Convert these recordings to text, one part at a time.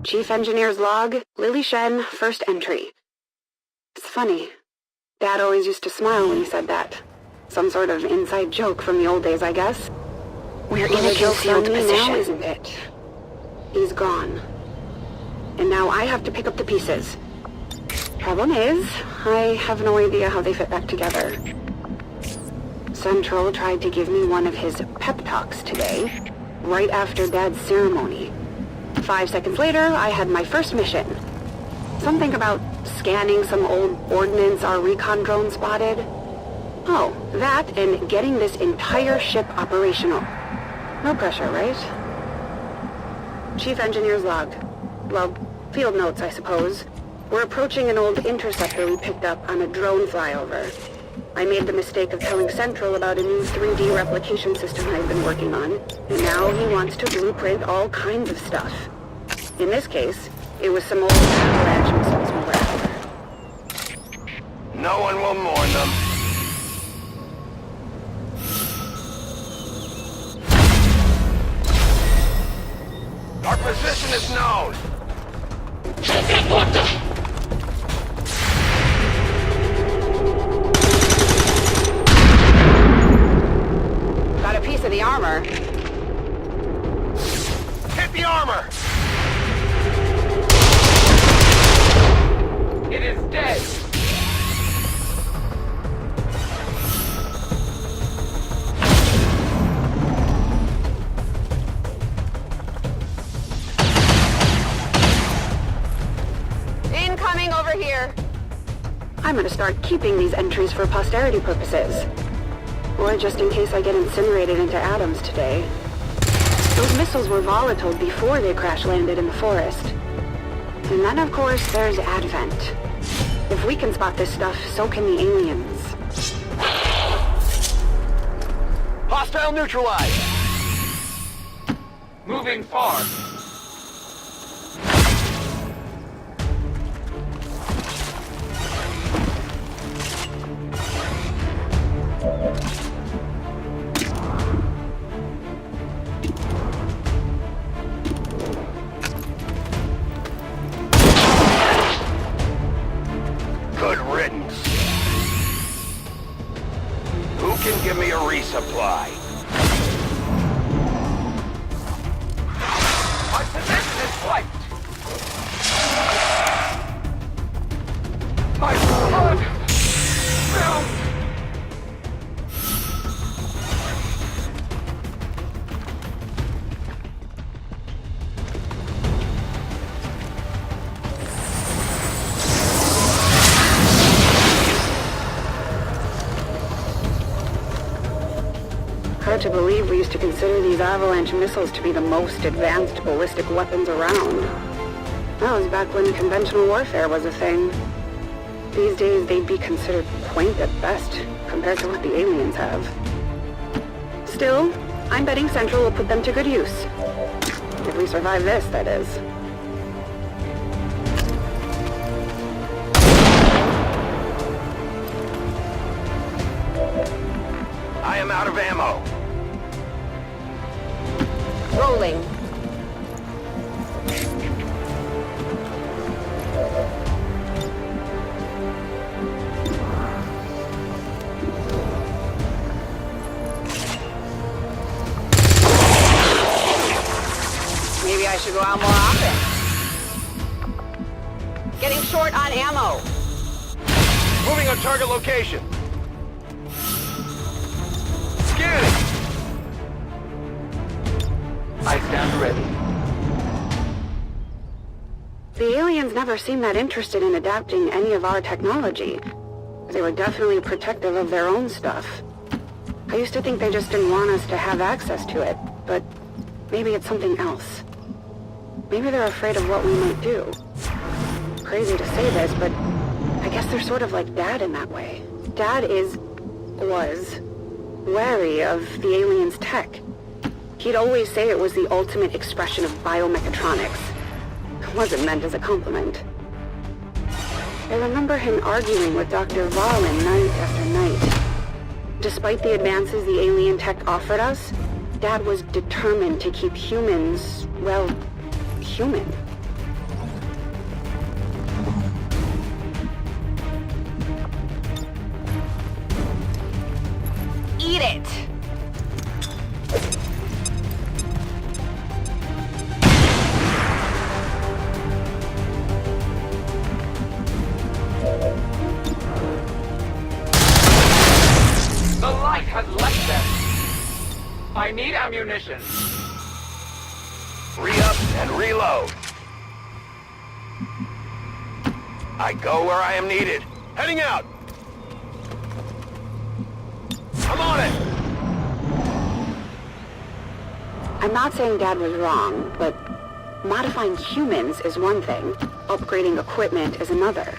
Chief Engineer's log, Lili Shэнь, first entry. It's funny. Dad always used to smile when he said that. Some sort of inside joke from the old days, I guess. We're in a concealed position now, isn't it? He's gone. And now I have to pick up the pieces. Problem is, I have no idea how they fit back together. Central tried to give me one of his pep talks today, right after Dad's ceremony. 5 seconds later, I had my first mission. Something about scanning some old ordnance our recon drone spotted. Oh, that and getting this entire ship operational. No pressure, right? Chief Engineer's log. Well, field notes, I suppose. We're approaching an old interceptor we picked up on a drone flyover. I made the mistake of telling Central about a new 3D replication system I've been working on, and now he wants to blueprint all kinds of stuff. In this case, it was some old avalanche missiles we were after. No one will mourn them. Our position is known. Got a piece of the armor. Hit the armor! It is dead! Incoming over here. I'm gonna start keeping these entries for posterity purposes. Or just in case I get incinerated into atoms today. Those missiles were volatile before they crash-landed in the forest. And then, of course, there's Advent. If we can spot this stuff, so can the aliens. Hostile neutralized! Moving far. Good riddance. Who can give me a resupply? My position is wiped. My blood spills. Hard to believe we used to consider these avalanche missiles to be the most advanced ballistic weapons around. That was back when conventional warfare was a thing. These days, they'd be considered quaint at best, compared to what the aliens have. Still, I'm betting Central will put them to good use. If we survive this, that is. I am out of ammo. Rolling. Maybe I should go out more often. Getting short on ammo. Moving on target location. Scanning. I stand ready. The aliens never seemed that interested in adapting any of our technology. They were definitely protective of their own stuff. I used to think they just didn't want us to have access to it, but maybe it's something else. Maybe they're afraid of what we might do. Crazy to say this, but I guess they're sort of like Dad in that way. Dad was wary of the aliens' tech. He'd always say it was the ultimate expression of biomechatronics. It wasn't meant as a compliment. I remember him arguing with Dr. Valen night after night. Despite the advances the alien tech offered us, Dad was determined to keep humans, well, human. I need ammunition. Re-up and reload. I go where I am needed. Heading out. I'm on it. I'm not saying Dad was wrong, but modifying humans is one thing. Upgrading equipment is another.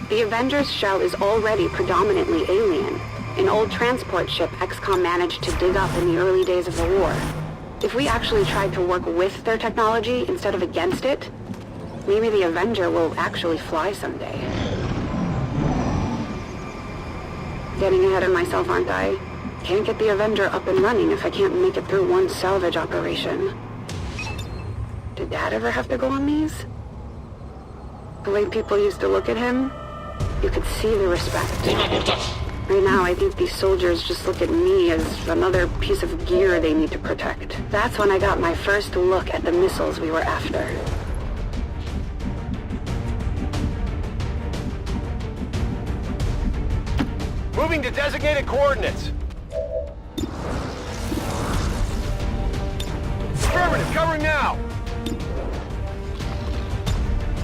The Avengers shell is already predominantly alien. An old transport ship XCOM managed to dig up in the early days of the war. If we actually tried to work with their technology instead of against it, maybe the Avenger will actually fly someday. Getting ahead of myself, aren't I? Can't get the Avenger up and running if I can't make it through one salvage operation. Did Dad ever have to go on these? The way people used to look at him, you could see the respect. Right now, I think these soldiers just look at me as another piece of gear they need to protect. That's when I got my first look at the missiles we were after. Moving to designated coordinates. Affirmative, covering now.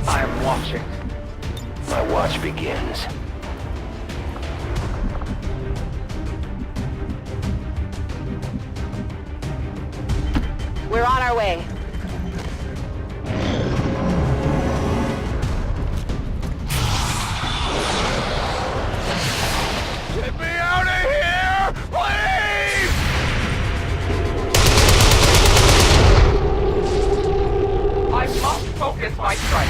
I am watching. My watch begins. We're on our way. Get me out of here, please! I must focus my strike.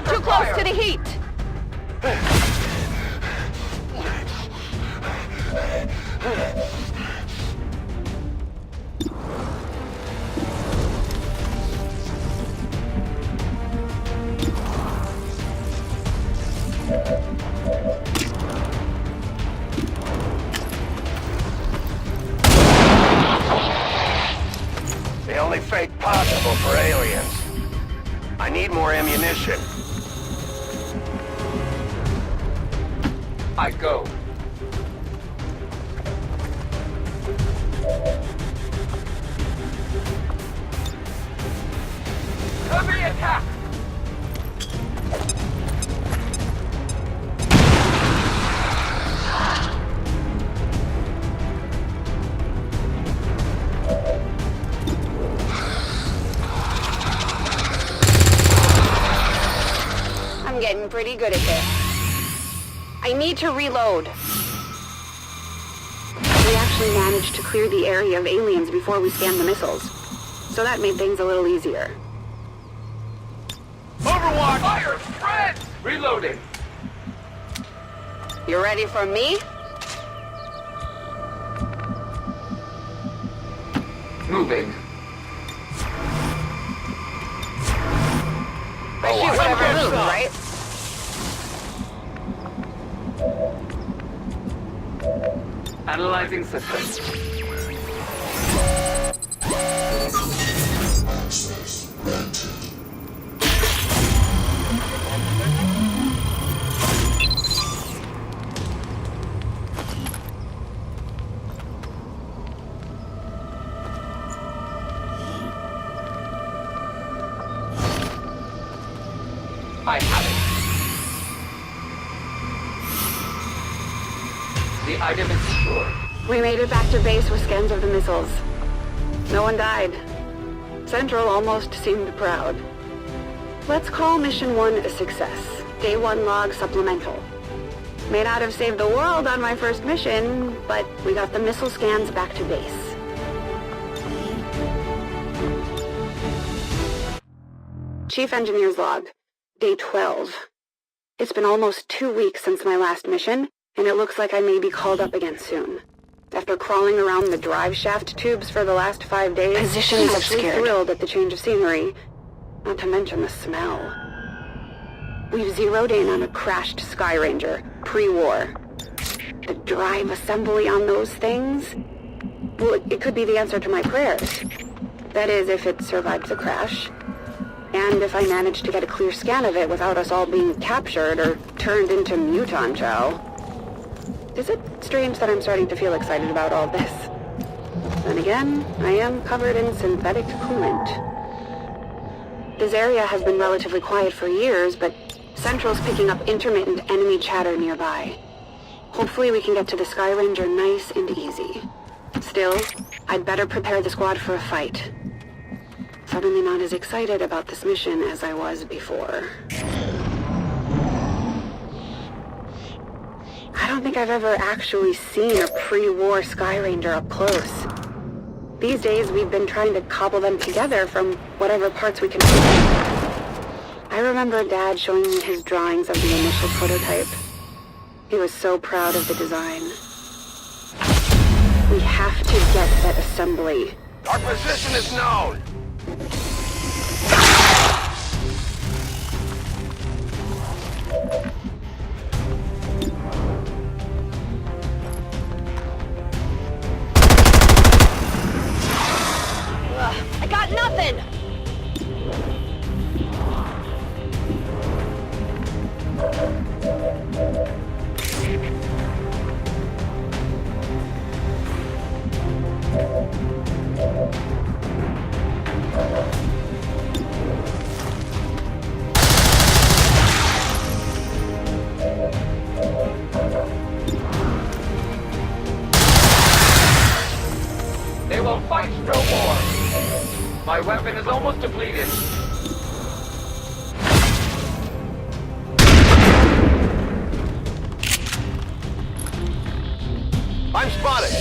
Too close to the heat! The only fate possible for aliens. I need more ammunition. I go. Heavy attack! I'm getting pretty good at this. I need to reload. We actually managed to clear the area of aliens before we scanned the missiles, so that made things a little easier. Overwatch! Fire! Spread! Reloading! You ready for me? Moving. I shoot whatever moves, right? Analyzing systems. Access granted. I have it. The item is secure. We made it back to base with scans of the missiles. No one died. Central almost seemed proud. Let's call Mission 1 a success. Day 1 log supplemental. May not have saved the world on my first mission, but we got the missile scans back to base. Chief Engineer's log, day 12. It's been almost 2 weeks since my last mission, and it looks like I may be called up again soon. After crawling around the drive shaft tubes for the last 5 days, Position is I'm actually obscured. thrilled at the change of scenery, not to mention the smell. We've zeroed in on a crashed Sky Ranger, pre-war. The drive assembly on those things? Well, it could be the answer to my prayers. That is, if it survived the crash. And if I manage to get a clear scan of it without us all being captured or turned into muton chow. Is it strange that I'm starting to feel excited about all this? Then again, I am covered in synthetic coolant. This area has been relatively quiet for years, but Central's picking up intermittent enemy chatter nearby. Hopefully we can get to the Sky Ranger nice and easy. Still, I'd better prepare the squad for a fight. Suddenly not as excited about this mission as I was before. I don't think I've ever actually seen a pre-war Sky Ranger up close. These days we've been trying to cobble them together from whatever parts we can find. I remember Dad showing me his drawings of the initial prototype. He was so proud of the design. We have to get that assembly. Our position is known. I got nothing! They will fight no more. My weapon is almost depleted. I'm spotted.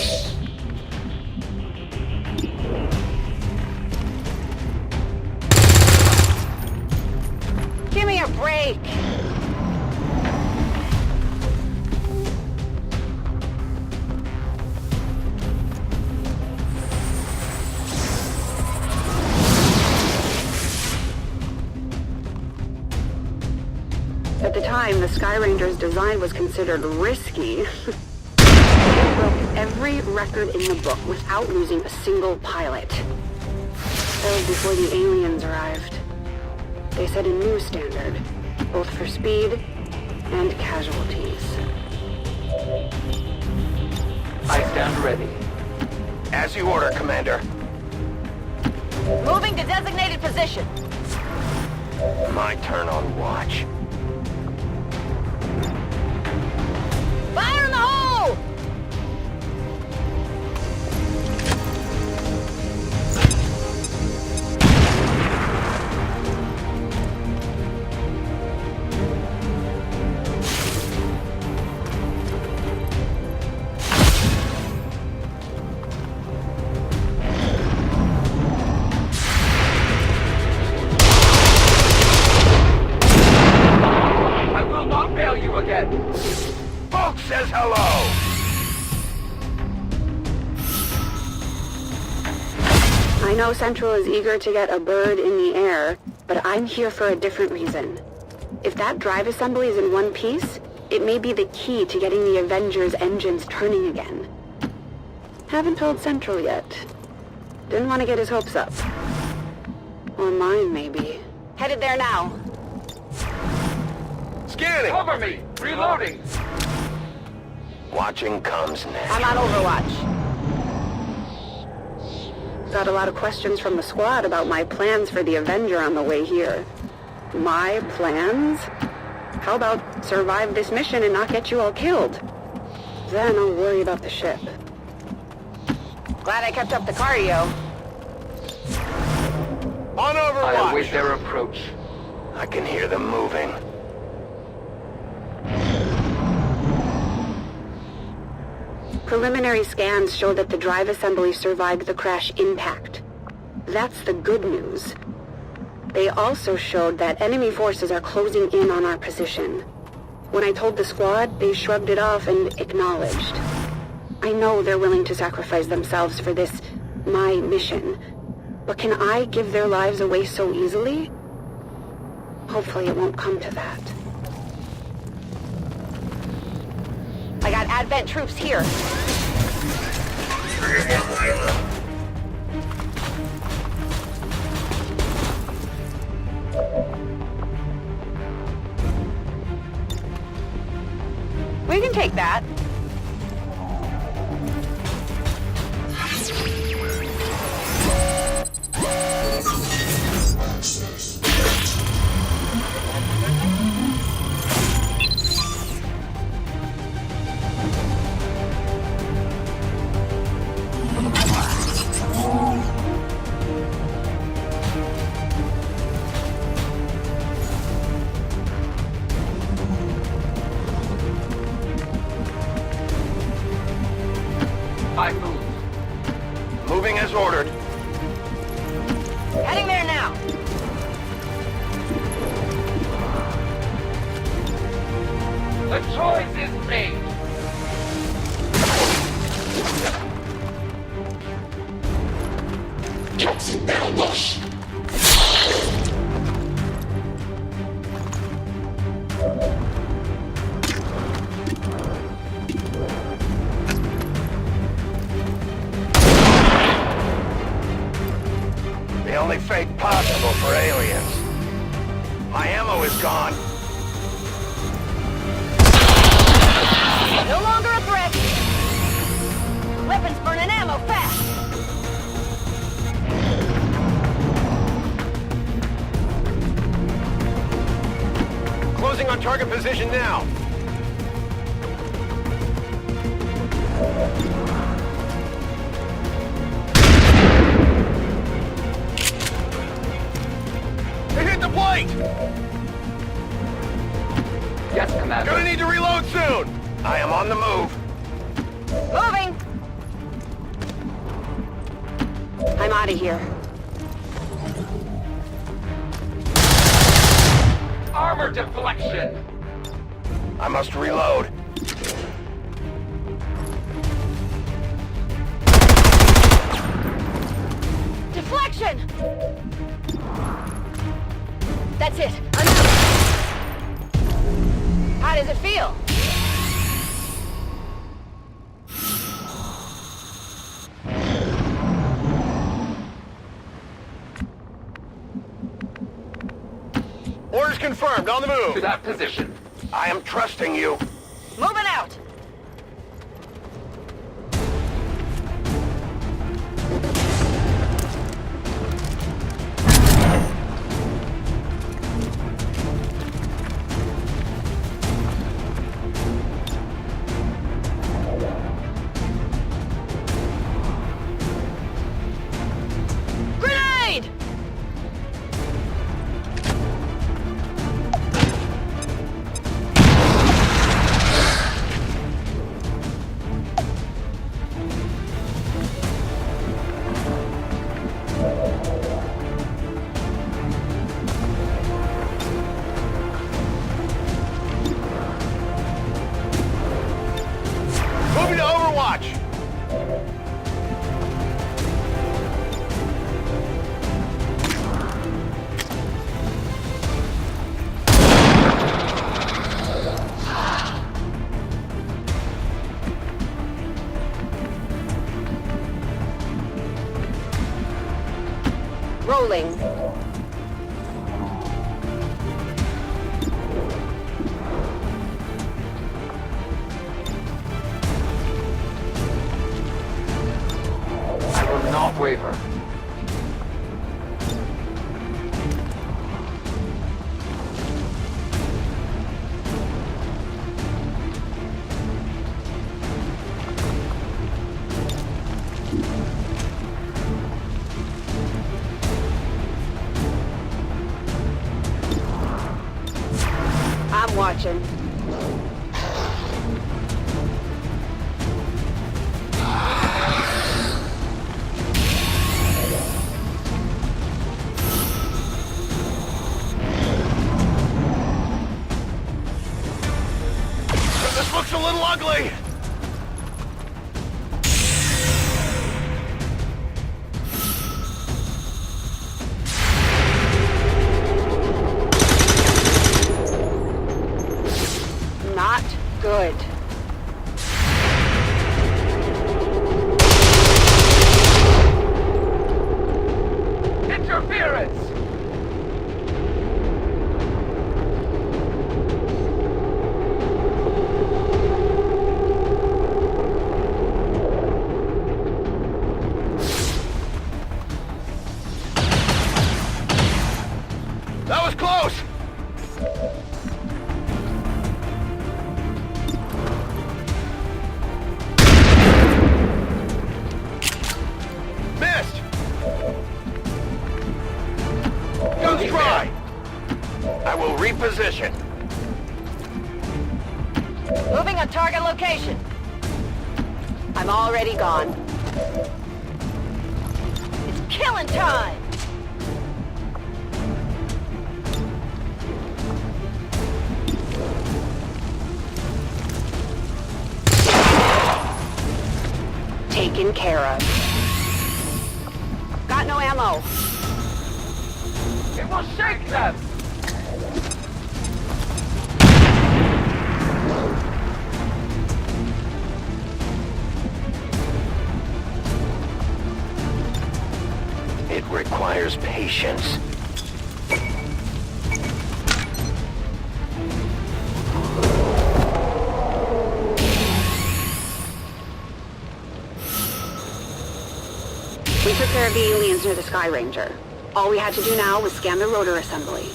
Give me a break! At the time, the Sky Ranger's design was considered risky. It broke every record in the book without losing a single pilot. That was before the aliens arrived. They set a new standard, both for speed and casualties. I stand ready. As you order, Commander. Moving to designated position. My turn on watch. Fire in the hole! I will not fail you again. Folks says hello. I know Central is eager to get a bird in the air, but I'm here for a different reason. If that drive assembly is in one piece, it may be the key to getting the Avengers' engines turning again. Haven't told Central yet. Didn't want to get his hopes up. Or mine, maybe. Headed there now. Scanning. Cover me! Reloading! Watching comes next. I'm on Overwatch. Got a lot of questions from the squad about my plans for the Avenger on the way here. My plans? How about survive this mission and not get you all killed? Then I'll worry about the ship. Glad I kept up the cardio. On I Overwatch. await their approach. I can hear them moving. Preliminary scans show that the drive assembly survived the crash impact. That's the good news. They also showed that enemy forces are closing in on our position. When I told the squad, they shrugged it off and acknowledged. I know they're willing to sacrifice themselves for this, my mission. But can I give their lives away so easily? Hopefully it won't come to that. I got Advent troops here. We can take that. I move. Moving as ordered. Heading there now. The choice is made. The only fate possible for aliens. My ammo is gone. No longer a threat. Weapons burning ammo fast. Closing on target position now. They hit the plate! Yes, Commander. Gonna need to reload soon! I am on the move. Moving. I'm out of here. Armor deflection. I must reload. Deflection. That's it. I'm out. How does it feel? Orders confirmed, on the To move. that position. I am trusting you. Moving out. Grenade! Moving to Overwatch. Rolling. I will not waver. I'm watching. little ugly! Not good. Interference! That was close! Missed! Good try! I will reposition. Moving on target location. I'm already gone. It's killing time! Taken care of. Got no ammo. It will shake them! It requires patience. We took care of the aliens near the Sky Ranger. All we had to do now was scan the rotor assembly.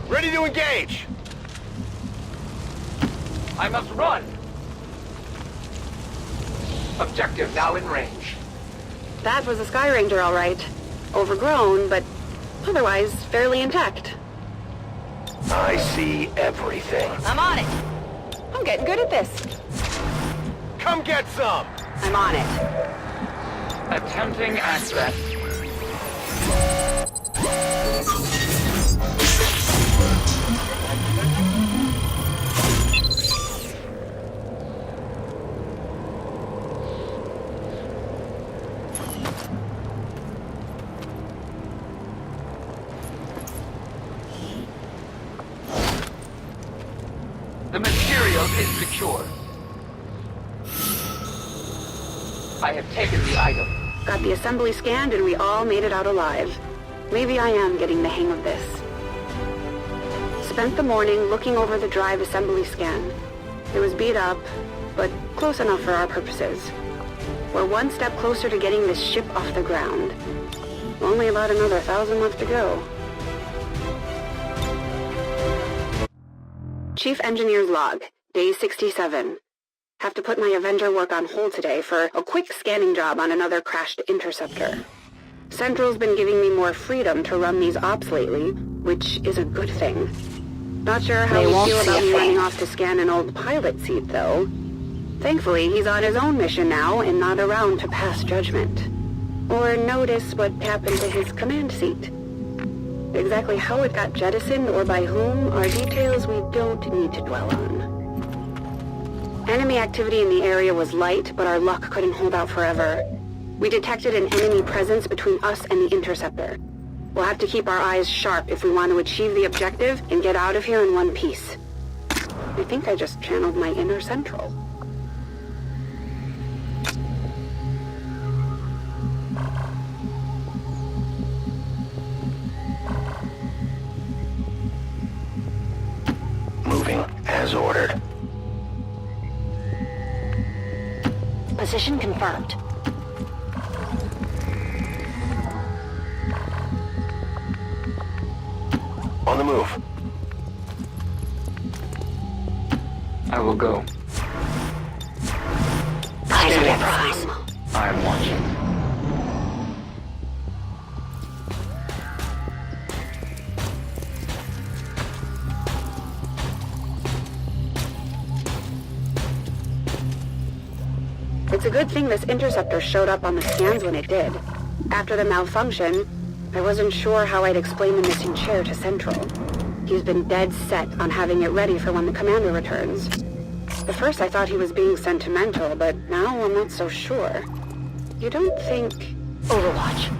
Ready to engage! I must run! Objective now in range. That was a Sky Ranger, all right. Overgrown, but otherwise fairly intact. I see everything. I'm on it! I'm getting good at this. Come get some! I'm on it. Attempting access. The material is secure. I have taken the item. Got the assembly scanned and we all made it out alive. Maybe I am getting the hang of this. Spent the morning looking over the drive assembly scan. It was beat up, but close enough for our purposes. We're one step closer to getting this ship off the ground. Only about another 1,000 left to go. Chief Engineer's log, day 67. Have to put my Avenger work on hold today for a quick scanning job on another crashed interceptor. Central's been giving me more freedom to run these ops lately, which is a good thing. Not sure how he'd feel about me running off to scan an old pilot seat, though. Thankfully, he's on his own mission now and not around to pass judgment. Or notice what happened to his command seat. Exactly how it got jettisoned or by whom are details we don't need to dwell on. Enemy activity in the area was light, but our luck couldn't hold out forever. We detected an enemy presence between us and the interceptor. We'll have to keep our eyes sharp if we want to achieve the objective and get out of here in one piece. I think I just channeled my inner Central. Moving as ordered. Position confirmed. On the move. I will go. Eyes on the prize. I am watching. It's a good thing this interceptor showed up on the scans when it did. After the malfunction, I wasn't sure how I'd explain the missing chair to Central. He's been dead set on having it ready for when the commander returns. At first I thought he was being sentimental, but now I'm not so sure. You don't think... Overwatch.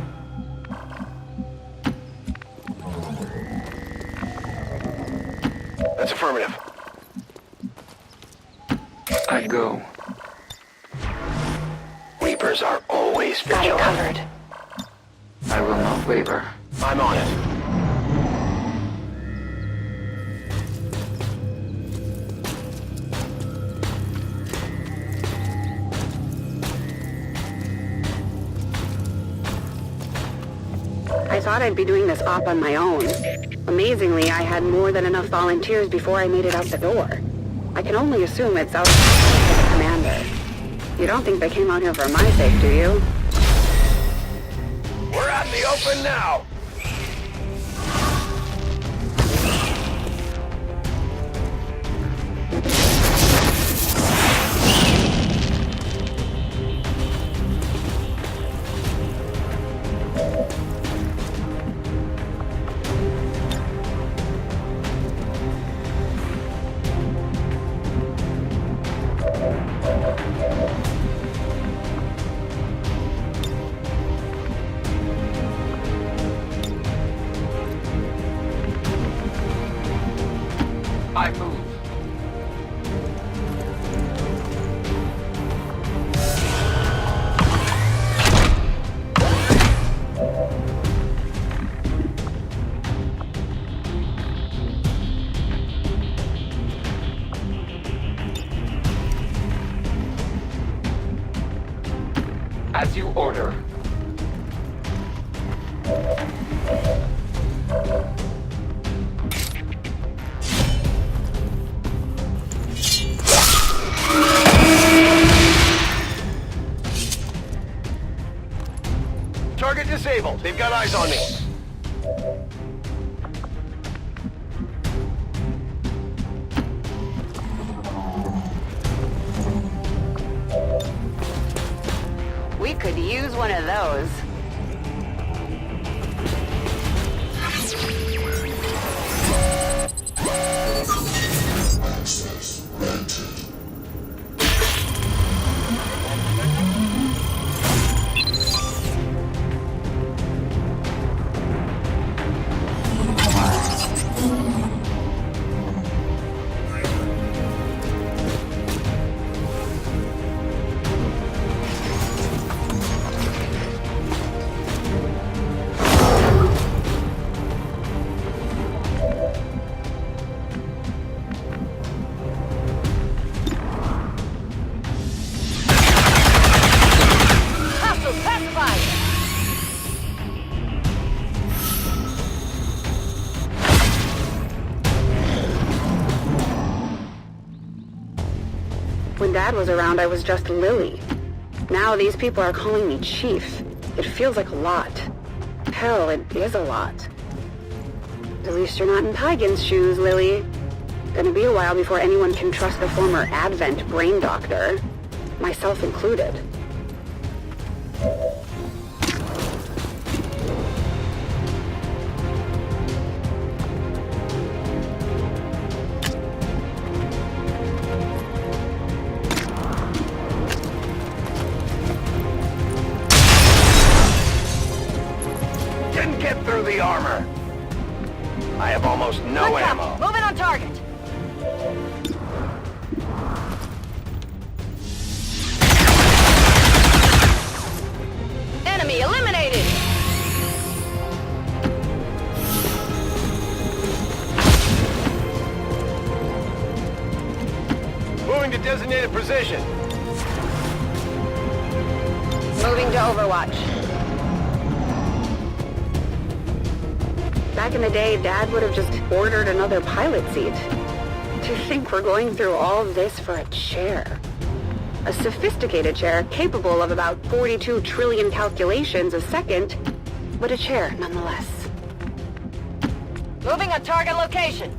That's affirmative. I go. Reapers are always Got it vigilant. covered. I will not waver. I'm on it. I thought I'd be doing this op on my own. Amazingly, I had more than enough volunteers before I made it out the door. I can only assume it's out of the commander. You don't think they came out here for my sake, do you? We're out in the open now. I move. As you order. Target disabled. They've got eyes on me. We could use one of those. Access granted. Hostiles pacified! When Dad was around, I was just Lily. Now these people are calling me Chief. It feels like a lot. Hell, it is a lot. At least you're not in Pygon's shoes, Lily. Gonna be a while before anyone can trust the former Advent brain doctor. Myself included. Didn't get through the armor. I have almost no Good ammo. copy. Moving on target. Enemy eliminated! Moving to designated position. Moving to Overwatch. Back in the day, Dad would have just ordered another pilot seat. To think we're going through all this for a chair. A sophisticated chair capable of about 42 trillion calculations a second, but a chair nonetheless. Moving on target location.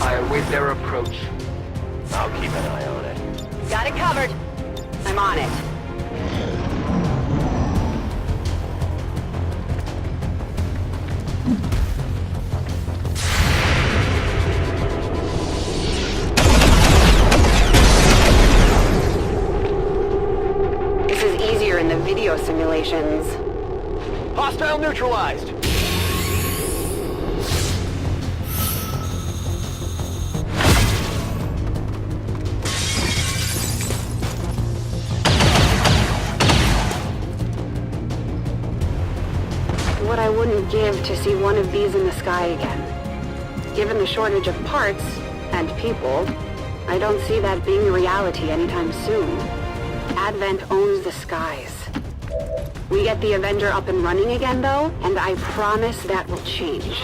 I await their approach. I'll keep an eye on it. Got it covered. I'm on it. This is easier in the video simulations. Hostile neutralized! What I wouldn't give to see one of these in the sky again. Given the shortage of parts, and people, I don't see that being a reality anytime soon. Advent owns the skies. We get the Avenger up and running again, though, and I promise that will change.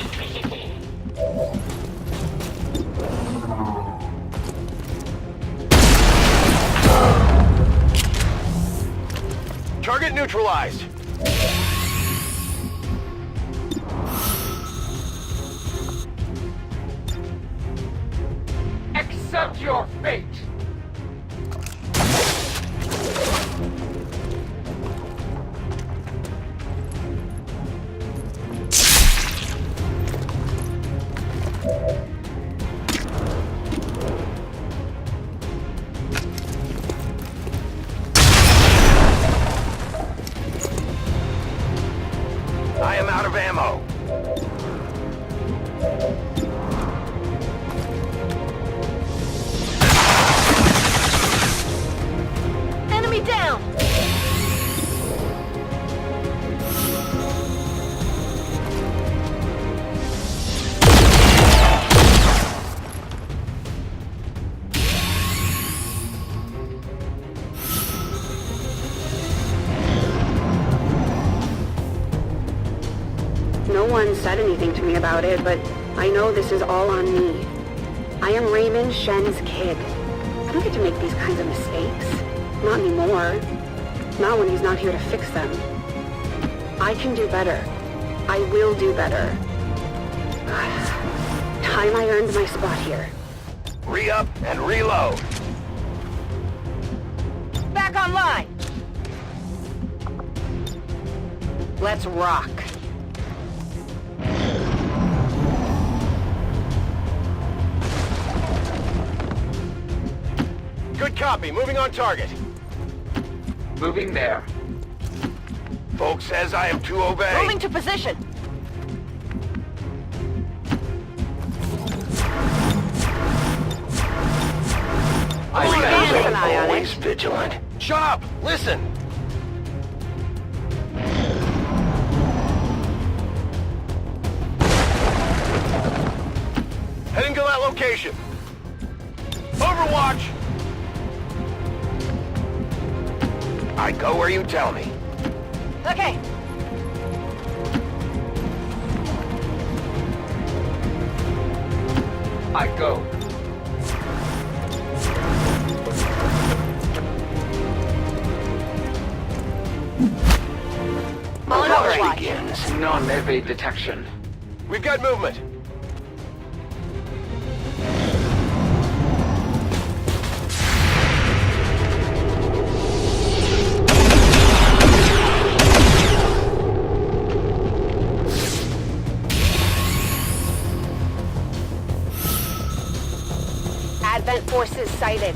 Target neutralized! Accept your fate! I am out of ammo. Enemy down! No one said anything to me about it, but I know this is all on me. I am Raymond Shen's kid. I don't get to make these kinds of mistakes. Not anymore. Not when he's not here to fix them. I can do better. I will do better. Time I earned my spot here. Re-up and reload. Back online! Let's rock. Good copy. Moving on target. Moving there. Folks says I am to obey. Moving to position! I Keep sense an eye on it. Always vigilant. Shut up! Listen! Heading to that location. Overwatch! I go where you tell me. Okay. I go. On Overwatch overwatch. begins. Non-evade detection. We've got movement. Advent forces sighted.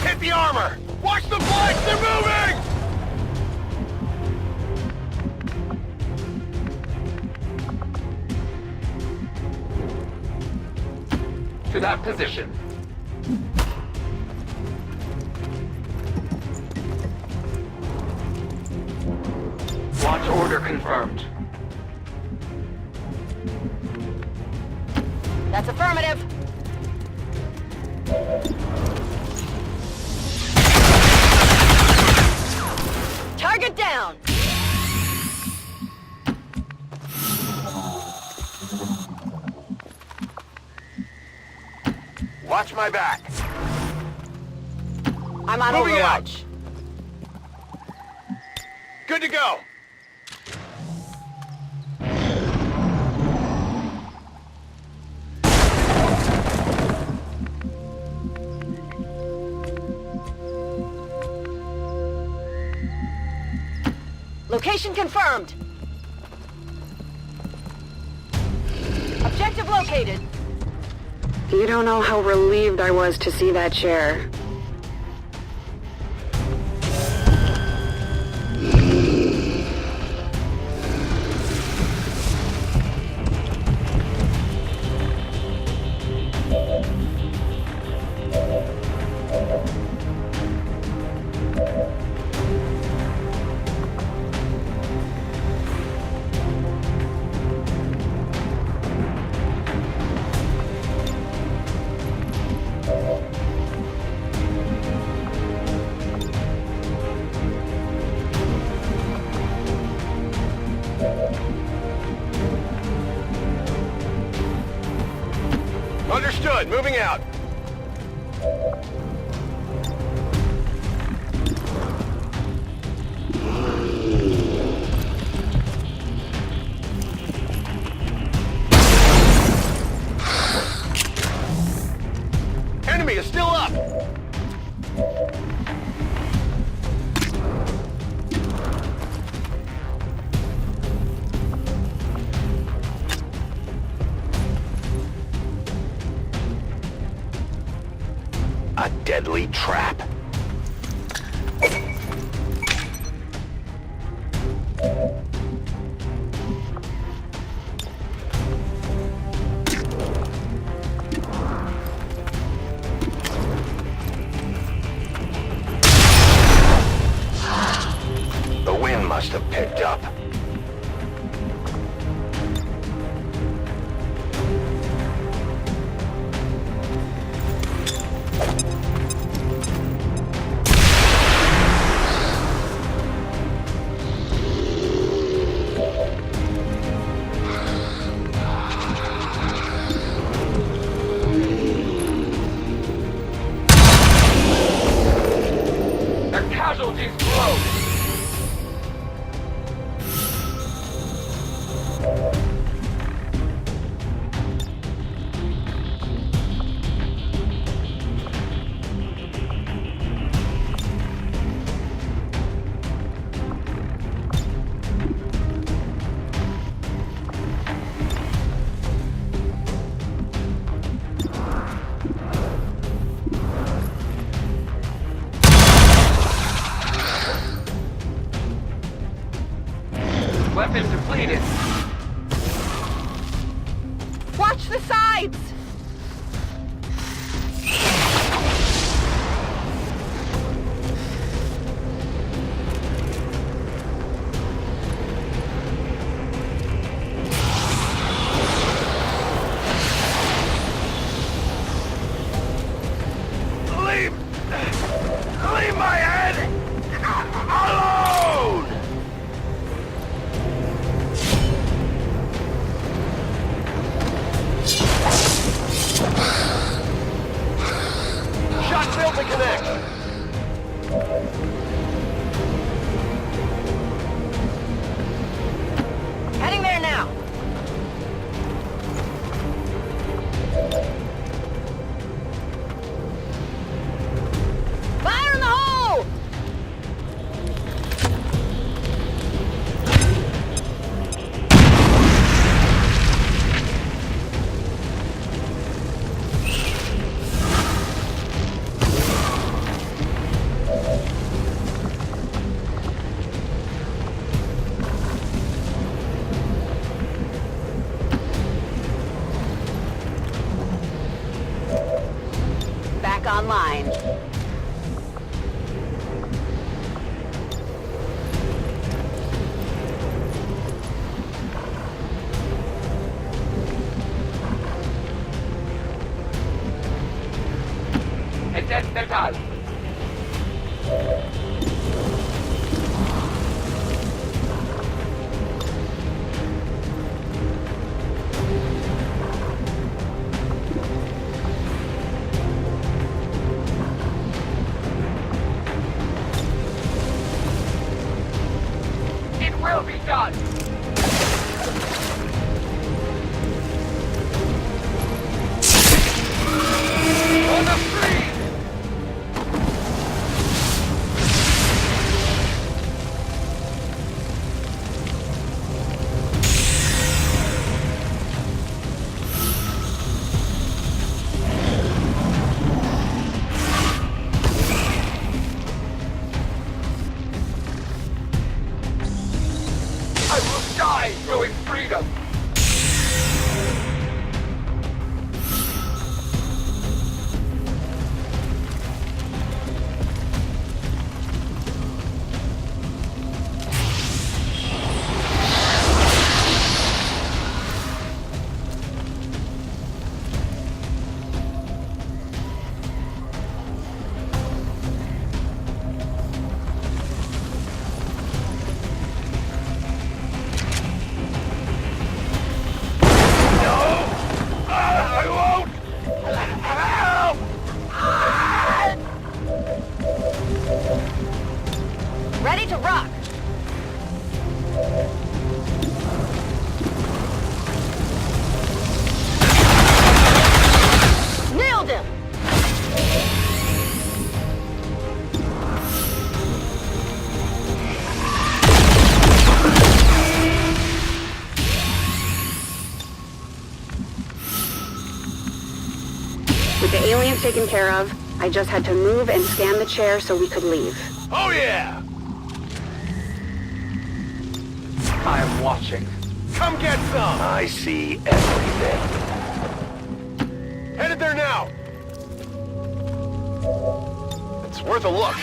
Hit the armor! Watch the flanks! They're moving! To that position. Launch order confirmed. That's affirmative. Target down! Watch my back. I'm on Moving out. Overwatch. Good to go. Location confirmed. Objective located. You don't know how relieved I was to see that chair. Understood. Moving out. Enemy is still up. A deadly trap. The wind must have picked up. The casualties close. Weapon depleted. Watch the sides! Leave my head alone! Shot failed to connect. Heading there now. Fire in the hole! Back online. Ident letal. will be done! On the free! I will die knowing freedom! Ready to rock! Nailed him! With the aliens taken care of, I just had to move and scan the chair so we could leave. Oh yeah! I'm watching. Come get some! I see everything. Headed there now! It's worth a look.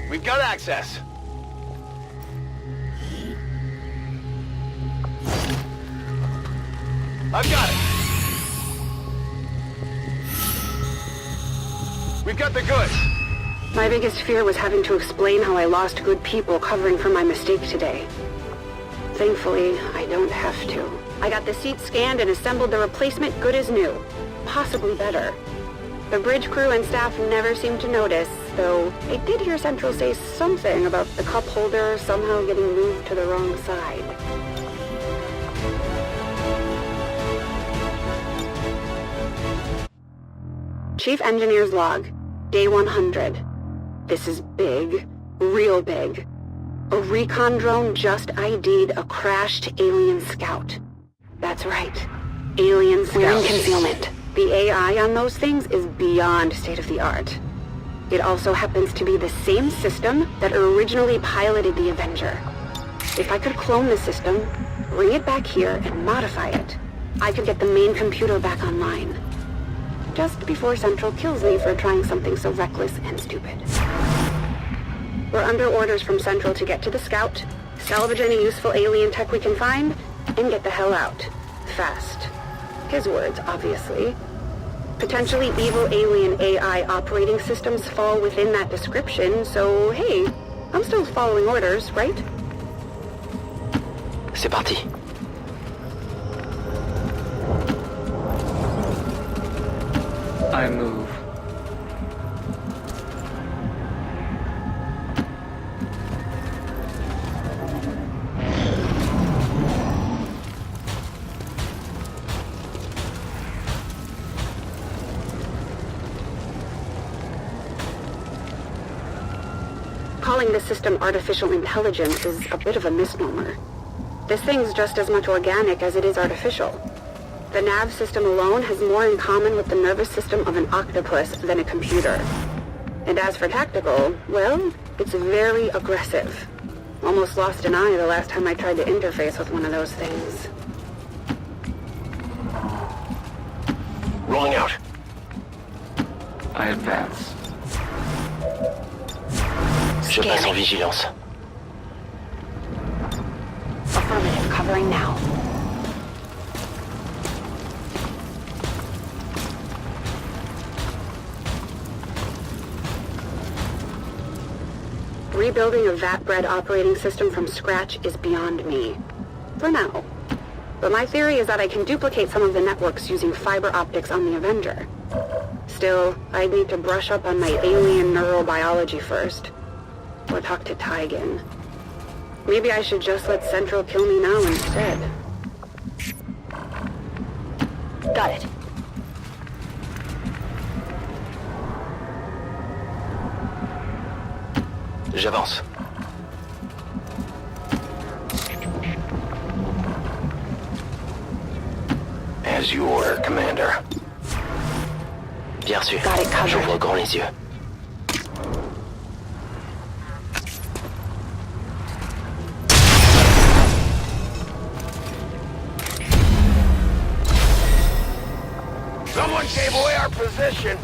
We've got access. I've got it. We've got the goods. My biggest fear was having to explain how I lost good people covering for my mistake today. Thankfully, I don't have to. I got the seat scanned and assembled the replacement good as new. Possibly better. The bridge crew and staff never seemed to notice, though I did hear Central say something about the cup holder somehow getting moved to the wrong side. Chief Engineer's log, day 100. This is big, real big. A recon drone just ID'd a crashed alien scout. That's right, alien scouts. We're in concealment. The AI on those things is beyond state-of-the-art. It also happens to be the same system that originally piloted the Avenger. If I could clone the system, bring it back here, and modify it, I could get the main computer back online. Just before Central kills me for trying something so reckless and stupid. We're under orders from Central to get to the Scout, salvage any useful alien tech we can find, and get the hell out. Fast. His words, obviously. Potentially evil alien AI operating systems fall within that description, so hey, I'm still following orders, right? C'est parti. I move. Calling this system artificial intelligence is a bit of a misnomer. This thing's just as much organic as it is artificial. The nav system alone has more in common with the nervous system of an octopus than a computer. And as for tactical, well, it's very aggressive. Almost lost an eye the last time I tried to interface with one of those things. Rolling out. I advance. Je passe en vigilance. Affirmative, covering now. Rebuilding a VAT-bred operating system from scratch is beyond me. For now. But my theory is that I can duplicate some of the networks using fiber optics on the Avenger. Still, I'd need to brush up on my alien neurobiology first. Or talk to Taigen. Maybe I should just let Central kill me now instead. Got it. J'avance. As you order, Commander. Bien reçu. Got it covered. J'ouvre grand les yeux. Someone gave away our position.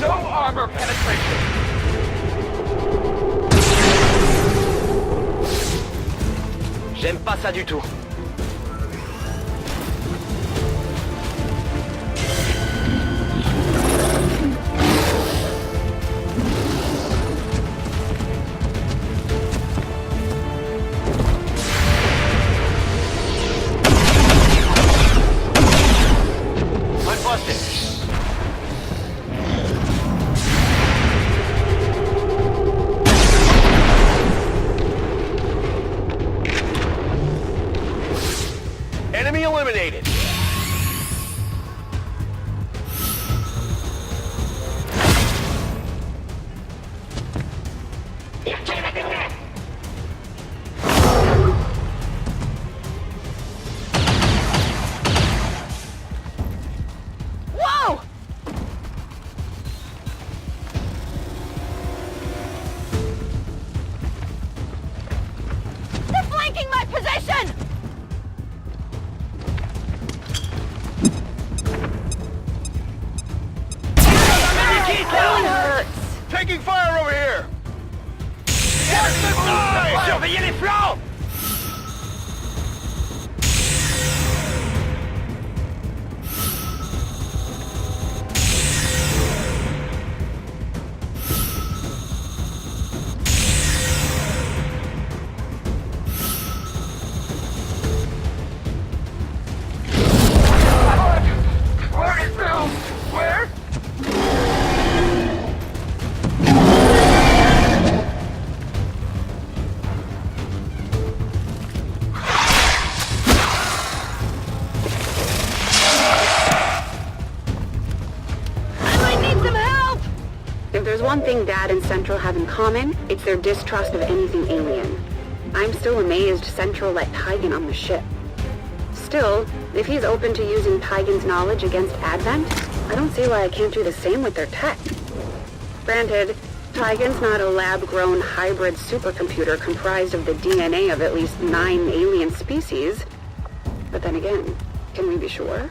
No armor penetration. J'aime pas ça du tout. Enemy eliminated. Whoa! They're flanking my position! Taking fire over here! Watch the side! Surveillez les flancs! Where is Bill? Where? I might need some help! If there's one thing Dad and Central have in common, it's their distrust of anything alien. I'm still amazed Central let Taigen on the ship. Still, if he's open to using Taigen's knowledge against Advent, I don't see why I can't do the same with their tech. Granted, Taigen's not a lab-grown hybrid supercomputer comprised of the DNA of at least 9 alien species. But then again, can we be sure?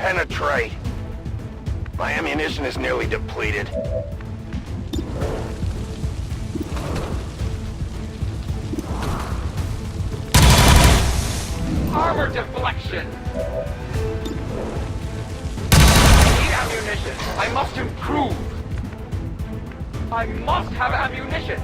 penetrate. My ammunition is nearly depleted. Armor deflection! I need ammunition! I must improve! I must have ammunition!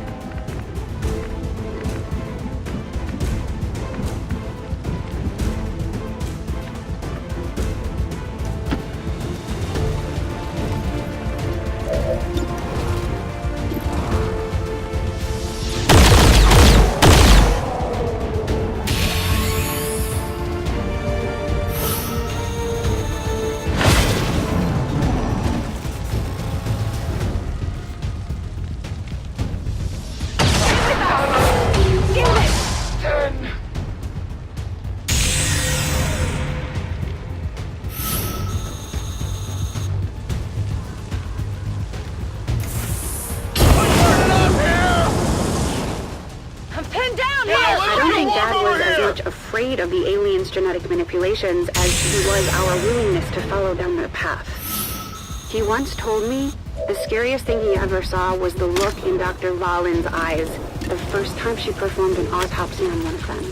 Afraid of the aliens' genetic manipulations as he was our willingness to follow down their path. He once told me the scariest thing he ever saw was the look in Dr. Valen's eyes the first time she performed an autopsy on one of them.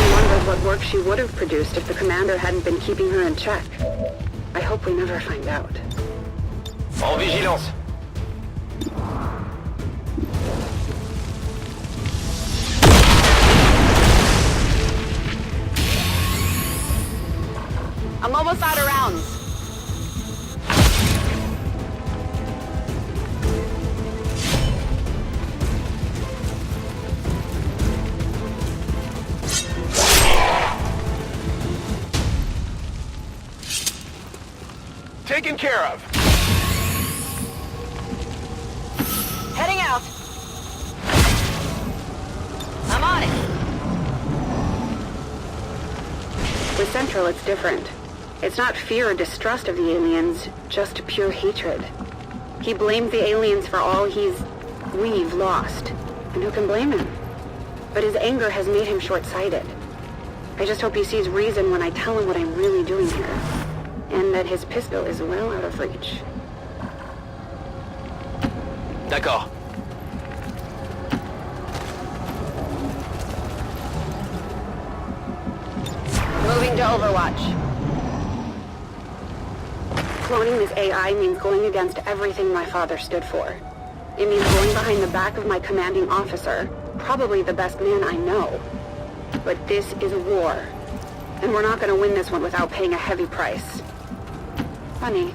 He wondered what work she would have produced if the commander hadn't been keeping her in check. I hope we never find out. En vigilance. I'm almost out of rounds. Taken care of. Heading out. I'm on it. With Central, it's different. It's not fear or distrust of the aliens, just pure hatred. He blames the aliens for all we've lost. And who can blame him? But his anger has made him short-sighted. I just hope he sees reason when I tell him what I'm really doing here. And that his pistol is well out of reach. D'accord. Moving to Overwatch. Cloning this AI means going against everything my father stood for. It means going behind the back of my commanding officer, probably the best man I know. But this is a war, and we're not going to win this one without paying a heavy price. Funny,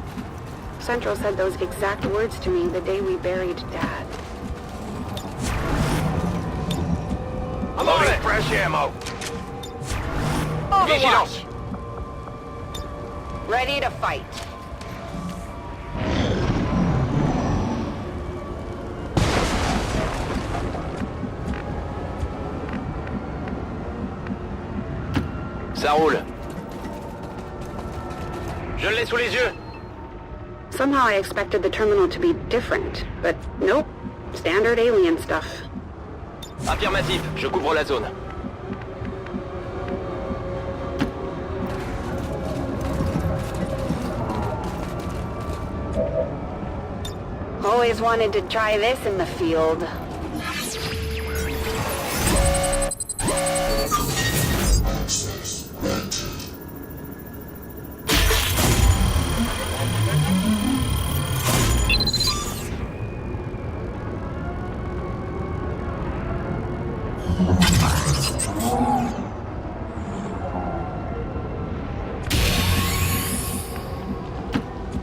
Central said those exact words to me the day we buried Dad. I'm loading fresh ammo. Overwatch. Ready to fight. Ça roule. Je l'ai sous les yeux. Somehow I expected the terminal to be different, but nope. Standard alien stuff. Affirmatif, je couvre la zone. Always wanted to try this in the field.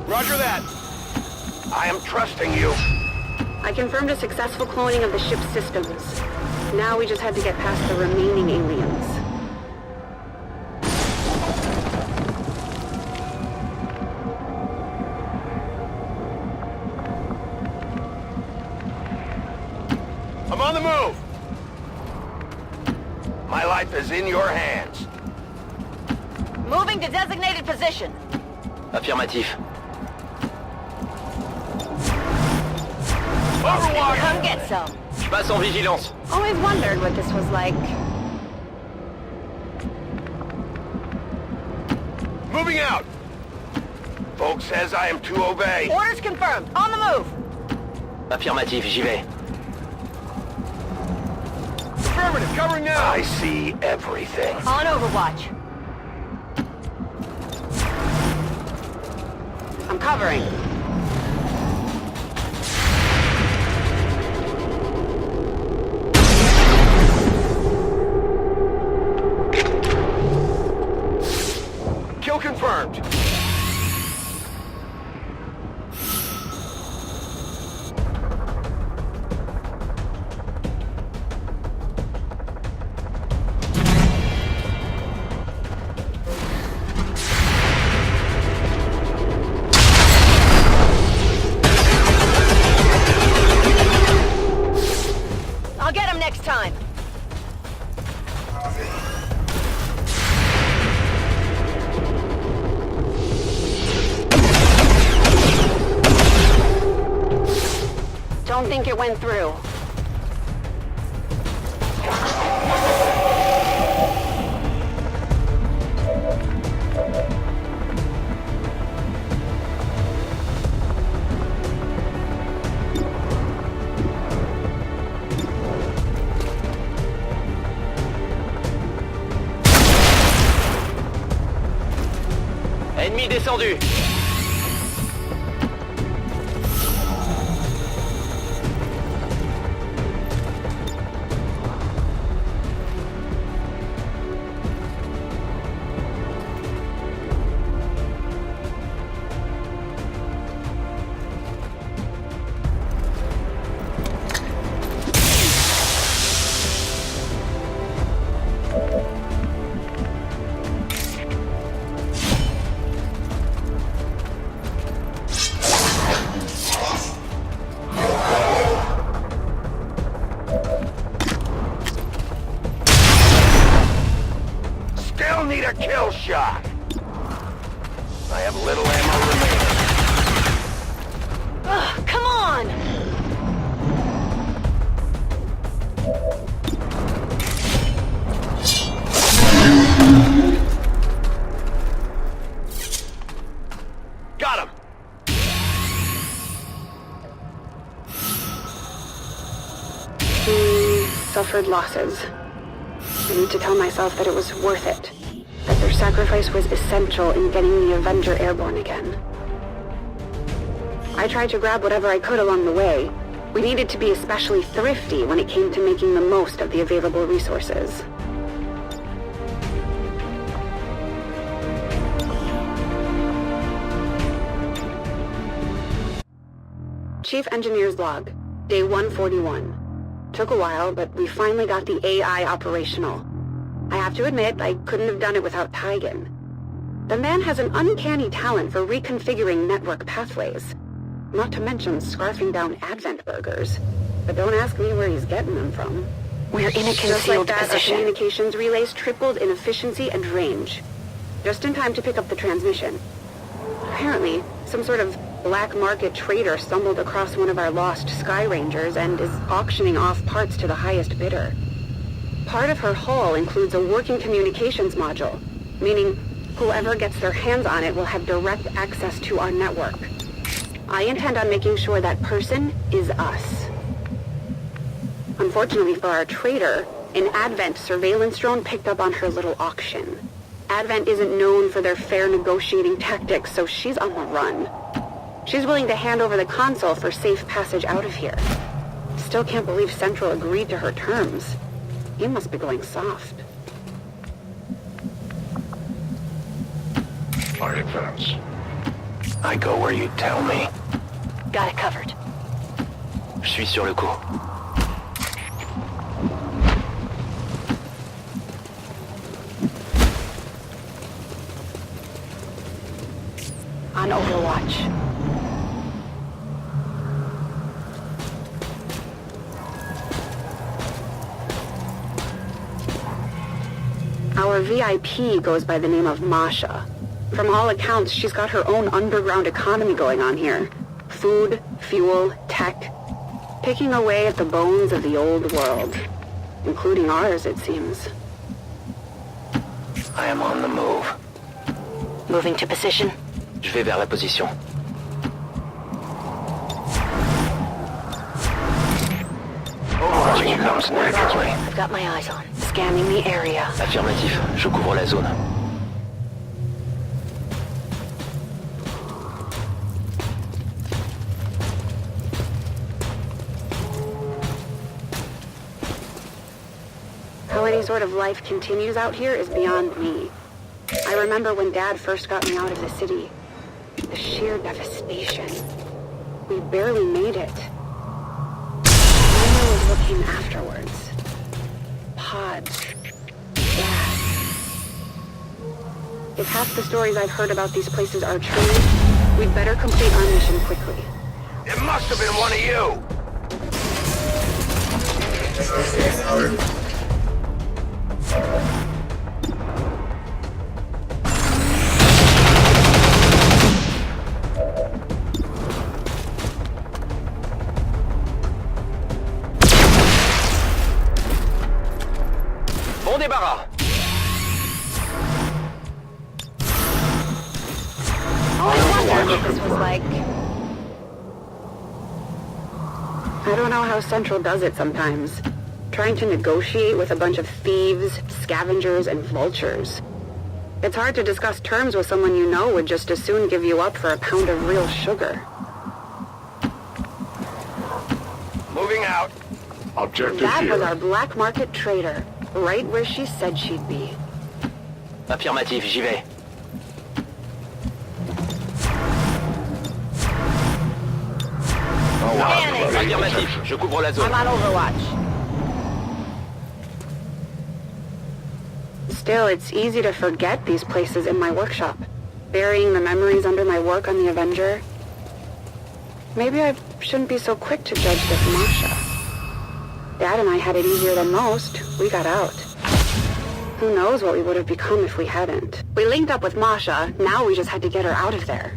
Roger that. I am trusting you. I confirmed a successful cloning of the ship's systems. Now we just had to get past the remaining aliens. I'm on the move. My life is in your hands. Moving to designated position. Affirmatif. Overwatch! Come get some. Je passe en vigilance. Always wondered what this was like. Moving out! Folk says I am to obey. Orders confirmed. On the move. Affirmatif, j'y vais. Affirmative, covering now! I see everything. On Overwatch. I'm covering. Kill confirmed. I'll get him next time. Don't think it went through. Ennemi descendu. Still need a kill shot. I have little ammo remaining. Ugh, come on! Got him. Suffered losses. I need to tell myself that it was worth it. That their sacrifice was essential in getting the Avenger airborne again. I tried to grab whatever I could along the way. We needed to be especially thrifty when it came to making the most of the available resources. Chief Engineer's log, day 141. Took a while, but we finally got the AI operational. I have to admit, I couldn't have done it without Tigan. The man has an uncanny talent for reconfiguring network pathways. Not to mention scarfing down Advent burgers. But don't ask me where he's getting them from. We're in a Just like concealed that, our position. communications relays tripled in efficiency and range. Just in time to pick up the transmission. Apparently, some sort of black market trader stumbled across one of our lost Sky Rangers and is auctioning off parts to the highest bidder. Part of her haul includes a working communications module, meaning whoever gets their hands on it will have direct access to our network. I intend on making sure that person is us. Unfortunately for our trader, an Advent surveillance drone picked up on her little auction. Advent isn't known for their fair negotiating tactics, so she's on the run. She's willing to hand over the console for safe passage out of here. Still can't believe Central agreed to her terms. He must be going soft. I advance. I go where you tell me. Got it covered. Je suis sur le coup. On Overwatch. Our VIP goes by the name of Masha. From all accounts, she's got her own underground economy going on here. Food, fuel, tech. Picking away at the bones of the old world. Including ours, it seems. I am on the move. Moving to position. Je vais vers la position. Overwatching comes naturally. I've got my eyes on. Scanning the area. Affirmatif, je couvre la zone. How any sort of life continues out here is beyond me. I remember when Dad first got me out of the city. The sheer devastation. We barely made it. I know what came afterwards. Pods. Gas. If half the stories I've heard about these places are true, we'd better complete our mission quickly. It must have been one of you! Bon débarras. I wonder what this was like. I don't know how Central does it sometimes. Trying to negotiate with a bunch of thieves, scavengers, and vultures. It's hard to discuss terms with someone you know would just as soon give you up for a pound of real sugar. Moving out. Objective That here. was our black market trader, right where she said she'd be. Affirmatif, j'y vais. Affirmatif, je couvre la zone. I'm on Overwatch. Still, it's easy to forget these places in my workshop. Burying the memories under my work on the Avenger. Maybe I shouldn't be so quick to judge this Masha. Dad and I had it easier than most. We got out. Who knows what we would have become if we hadn't. We linked up with Masha, now we just had to get her out of there.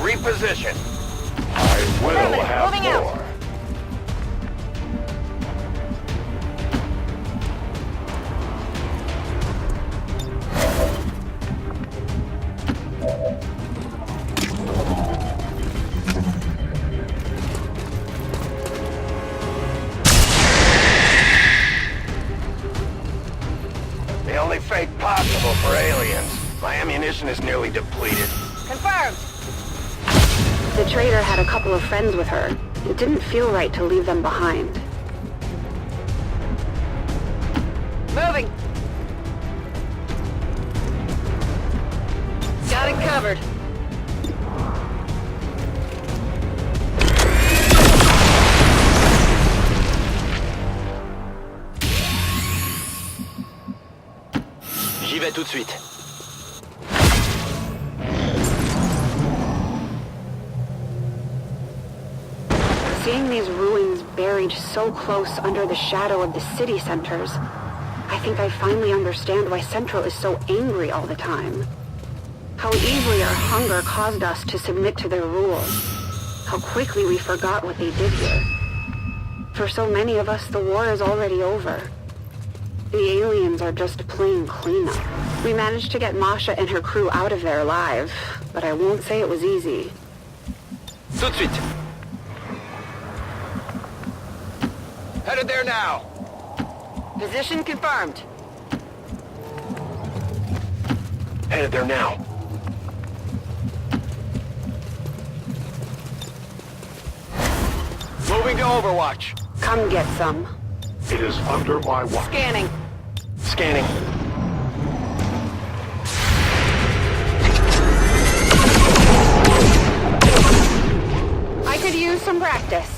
Reposition. I will have Moving out. more. The only fate possible for aliens. My ammunition is nearly depleted. Confirmed. The trader had a couple of friends with her. It didn't feel right to leave them behind. Moving. Got it covered. J'y vais tout de suite. Seeing these ruins buried so close under the shadow of the city centers, I think I finally understand why Central is so angry all the time. How easily our hunger caused us to submit to their rule. How quickly we forgot what they did here. For so many of us, the war is already over. The aliens are just plain cleanup. We managed to get Masha and her crew out of there alive, but I won't say it was easy. Tout de suite. Headed there now. Position confirmed. Headed there now. Moving to Overwatch. Come get some. It is under my watch. Scanning. Scanning. I could use some practice.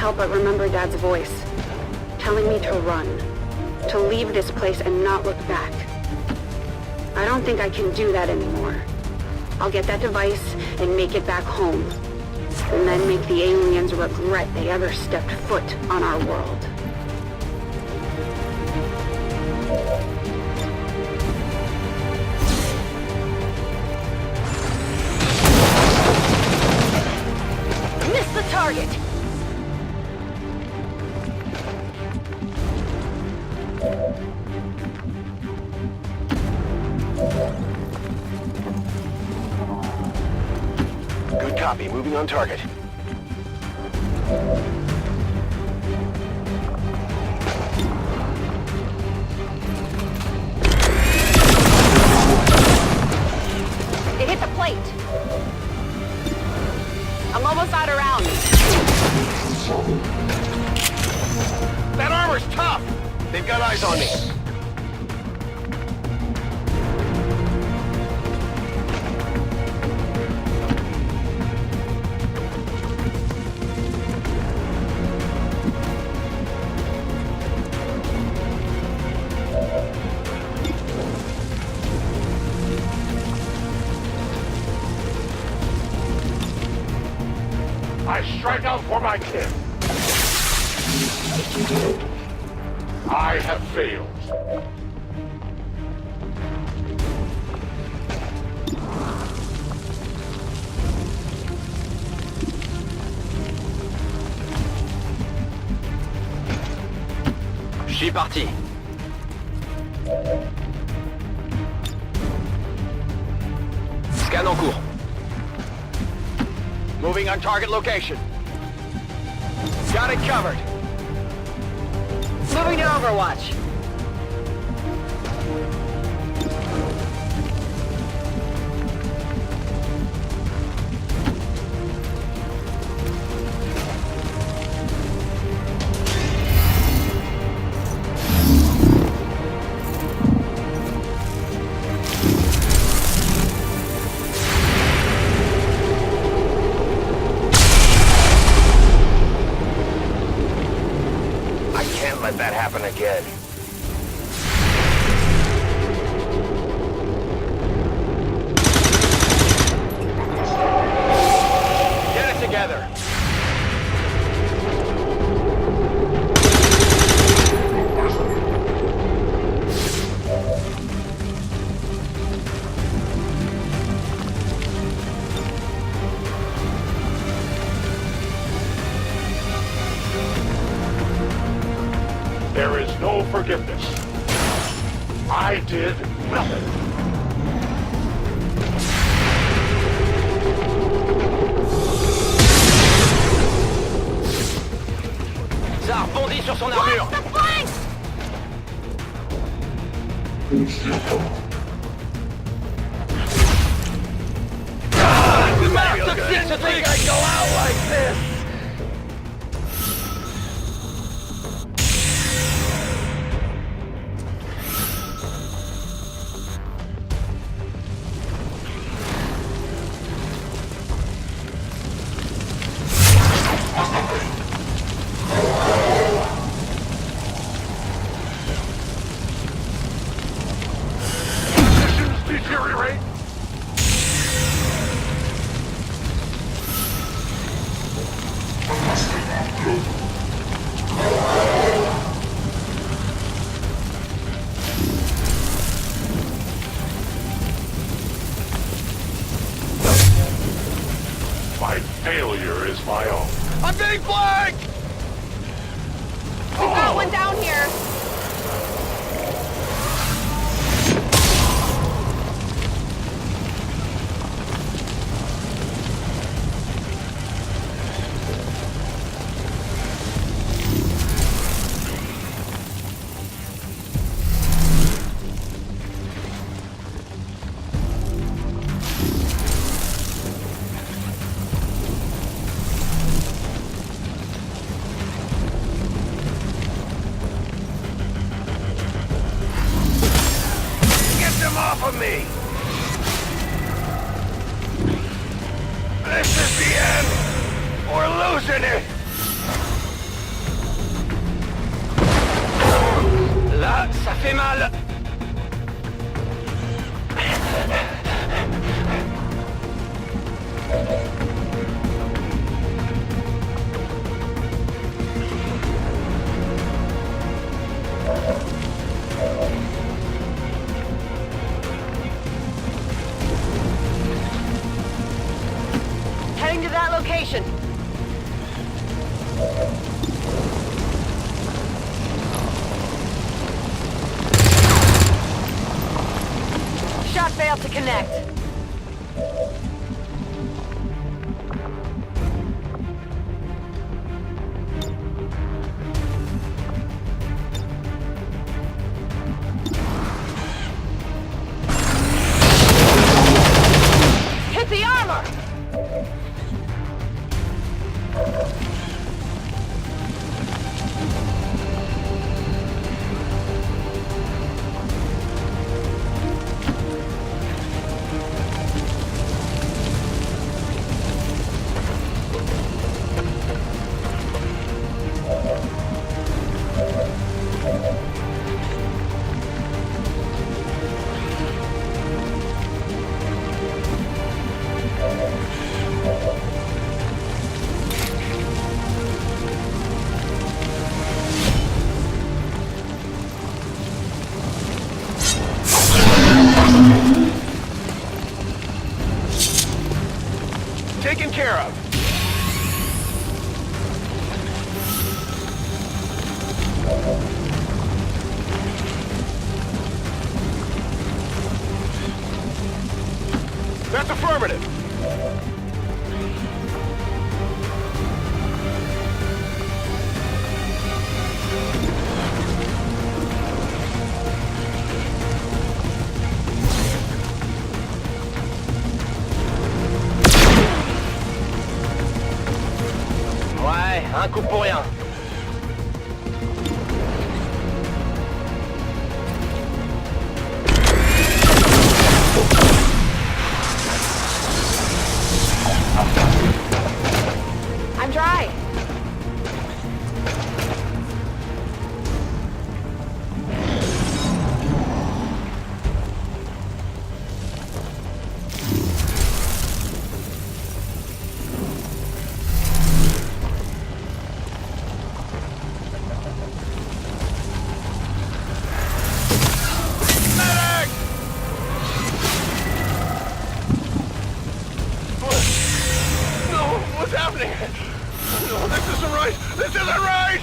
help but remember Dad's voice, telling me to run, to leave this place and not look back. I don't think I can do that anymore. I'll get that device and make it back home, and then make the aliens regret they ever stepped foot on our world. Miss the target! Good copy. Moving on target. It hit the plate. I'm almost out of rounds. That armor's tough! They've got eyes on me. I strike out for my kin. I have failed. Je suis parti. Scan en cours. Moving on target location. Got it covered. Moving to Overwatch. Let that happen again. Get it together. There is no forgiveness. I did nothing. Ça rebondit sur son armure. Watch the flanks! Toxique ce truc. I go out like this. Deteriorate. My failure is my own. I'm being flanked! We've got one down here. Off of me! This is the end! We're losing it! ça fait mal. Heading to that location. Shot failed to connect. Hit the armor! Taken care of. That's affirmative. Ouais, un coup pour rien. I'm dry. No, what's happening? No, this isn't right. This isn't right.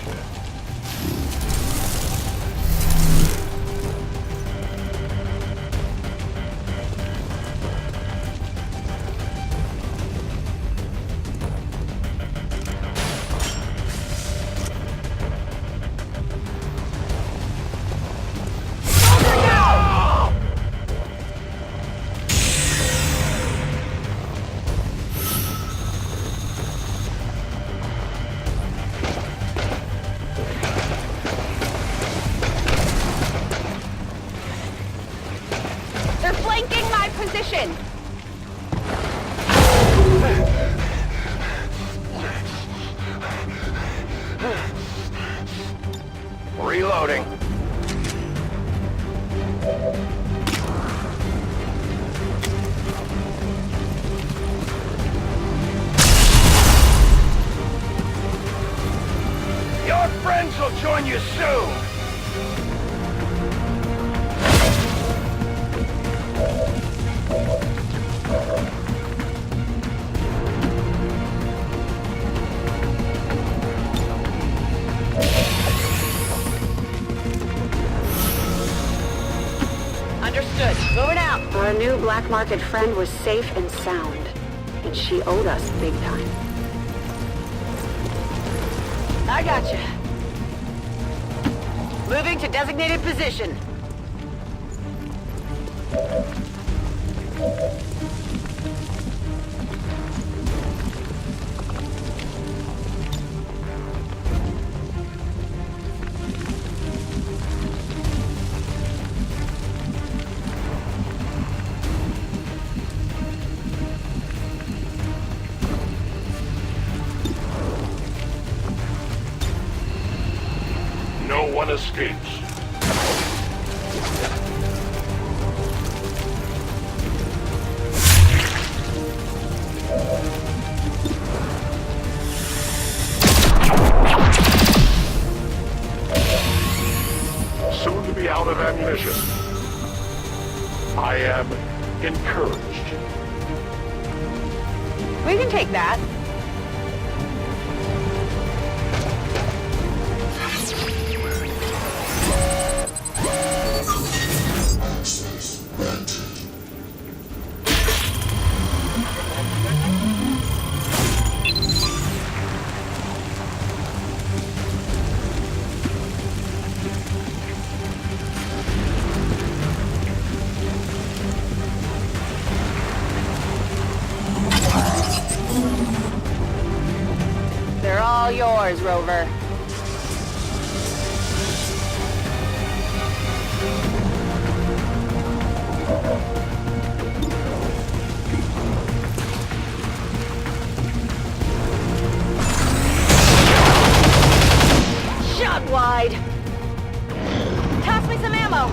They're flanking my position. Reloading. Your friends will join you soon. Understood. Moving out. Our new black market friend was safe and sound, and she owed us big time. I gotcha. Moving to designated position. No one escapes. gladly. Encouraged. We can take that. They're all yours, Rover. Shot wide. Toss me some ammo.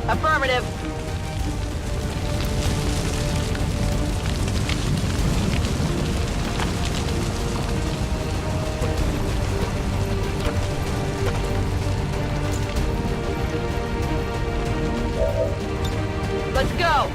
Affirmative. Let's go.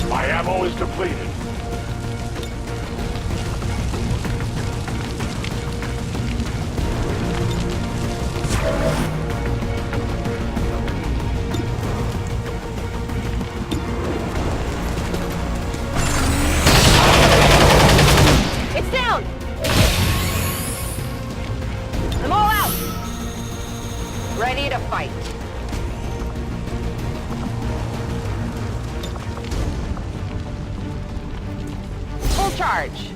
My ammo is depleted. It's down. I'm all out. Ready to fight. Full charge.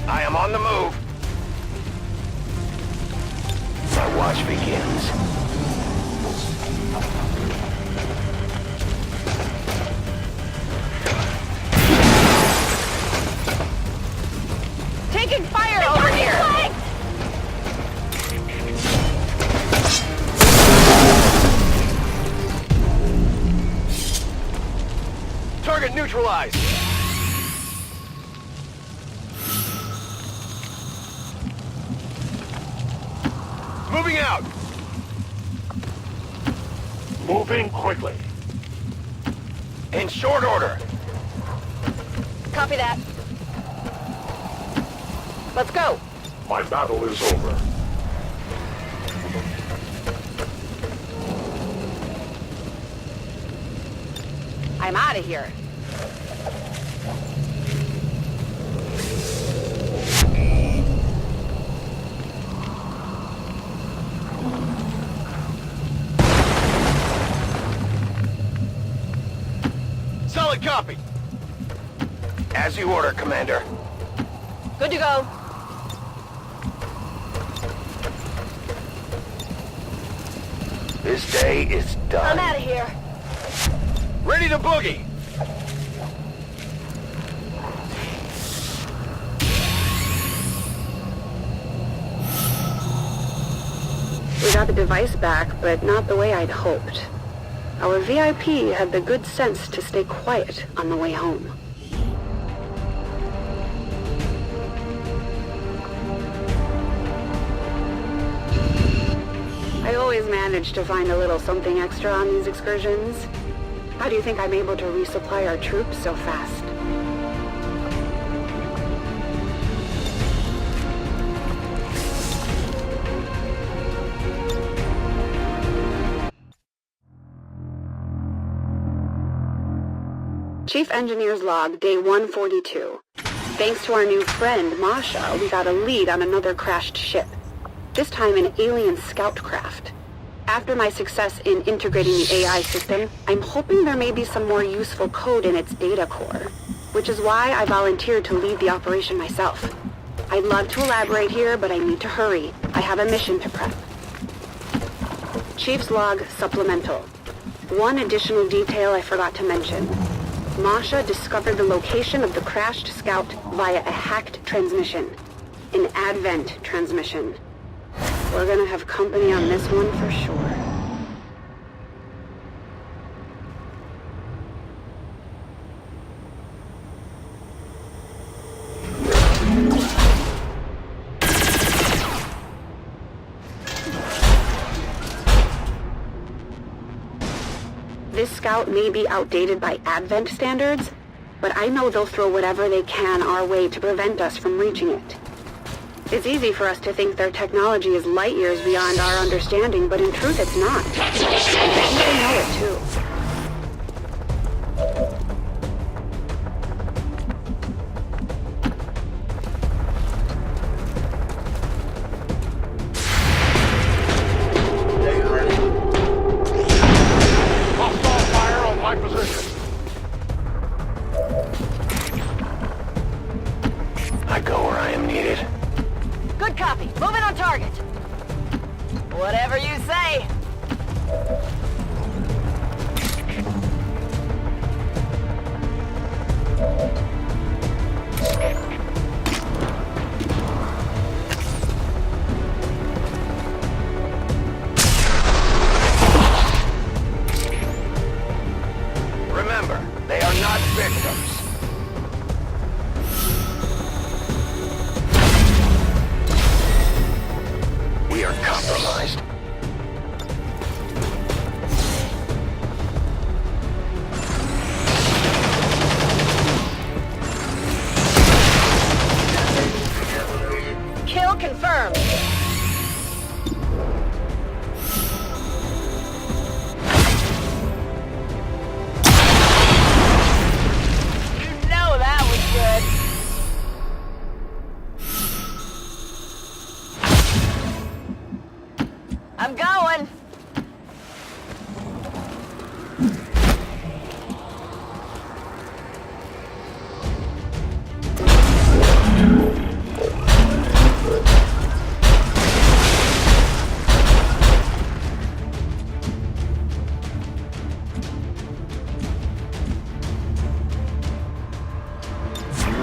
I am on the move. My watch begins. Taking fire over here. Target neutralized. Moving out. Moving quickly. In short order. Copy that. Let's go. My battle is over. I'm out of here. Solid copy. As you order, Commander. Good to go. This day is I'm done. out of here. Ready to boogie! We got the device back, but not the way I'd hoped. Our VIP had the good sense to stay quiet on the way home. I always manage to find a little something extra on these excursions. How do you think I'm able to resupply our troops so fast? Chief Engineer's log, day 142. Thanks to our new friend, Masha, we got a lead on another crashed ship. This time an alien scout craft. After my success in integrating the AI system, I'm hoping there may be some more useful code in its data core, which is why I volunteered to lead the operation myself. I'd love to elaborate here, but I need to hurry. I have a mission to prep. Chief's log, supplemental. One additional detail I forgot to mention. Masha discovered the location of the crashed scout via a hacked transmission. An Advent transmission. We're gonna have company on this one for sure. This scout may be outdated by Advent standards, but I know they'll throw whatever they can our way to prevent us from reaching it. It's easy for us to think their technology is light years beyond our understanding, but in truth it's not. And they know it too. I go where I am needed. Good copy. Moving on target. Whatever you say. Remember, they are not victims. We are compromised. Kill confirmed. You know that was good. I'm going.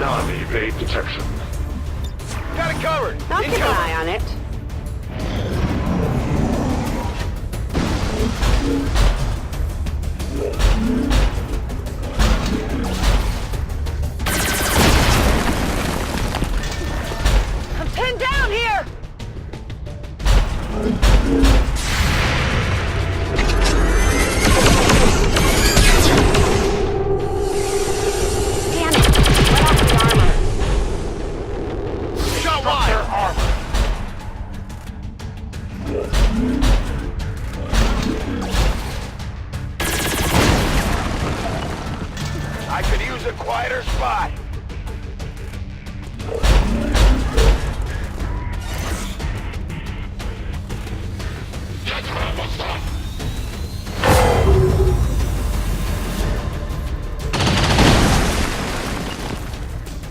Non-evade detection. Got it covered! I'll keep an eye on it. I'm pinned down here. Damn it! Let off the armor. Shot wide! I could use a quieter spot.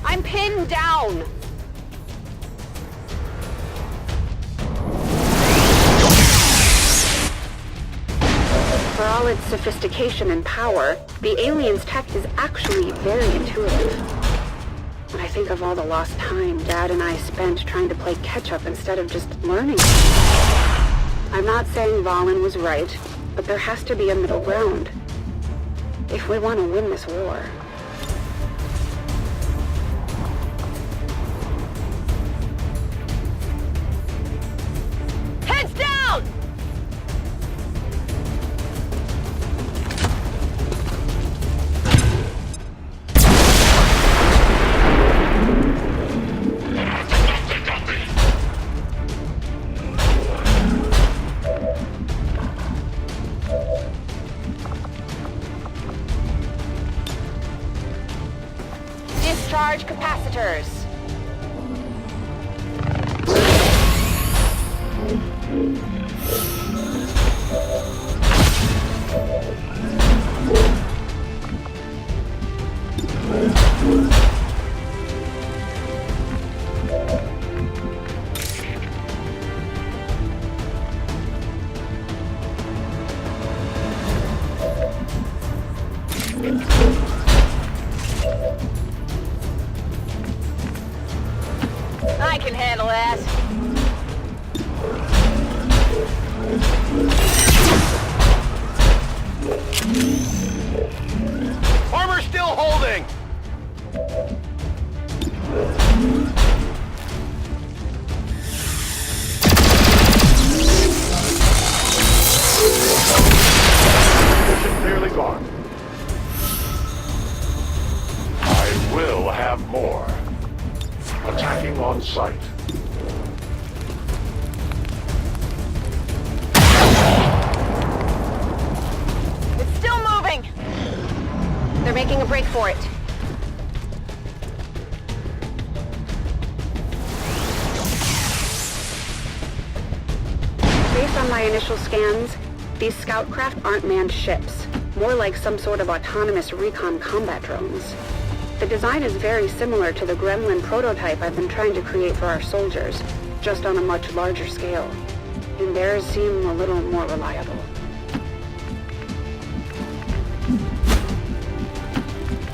I'm pinned down. For all its sophistication and power, the alien's tech is actually very intuitive. When I think of all the lost time Dad and I spent trying to play catch-up instead of just learning. I'm not saying Valen was right, but there has to be a middle ground. If we want to win this war. Heads down! Discharge capacitors. I can handle that. Armor's still holding! Mission clearly gone. I will have more. Attacking on sight. It's still moving. They're making a break for it. Based on my initial scans, these scout craft aren't manned ships, more like some sort of autonomous recon combat drones. The design is very similar to the Gremlin prototype I've been trying to create for our soldiers, just on a much larger scale. And theirs seem a little more reliable.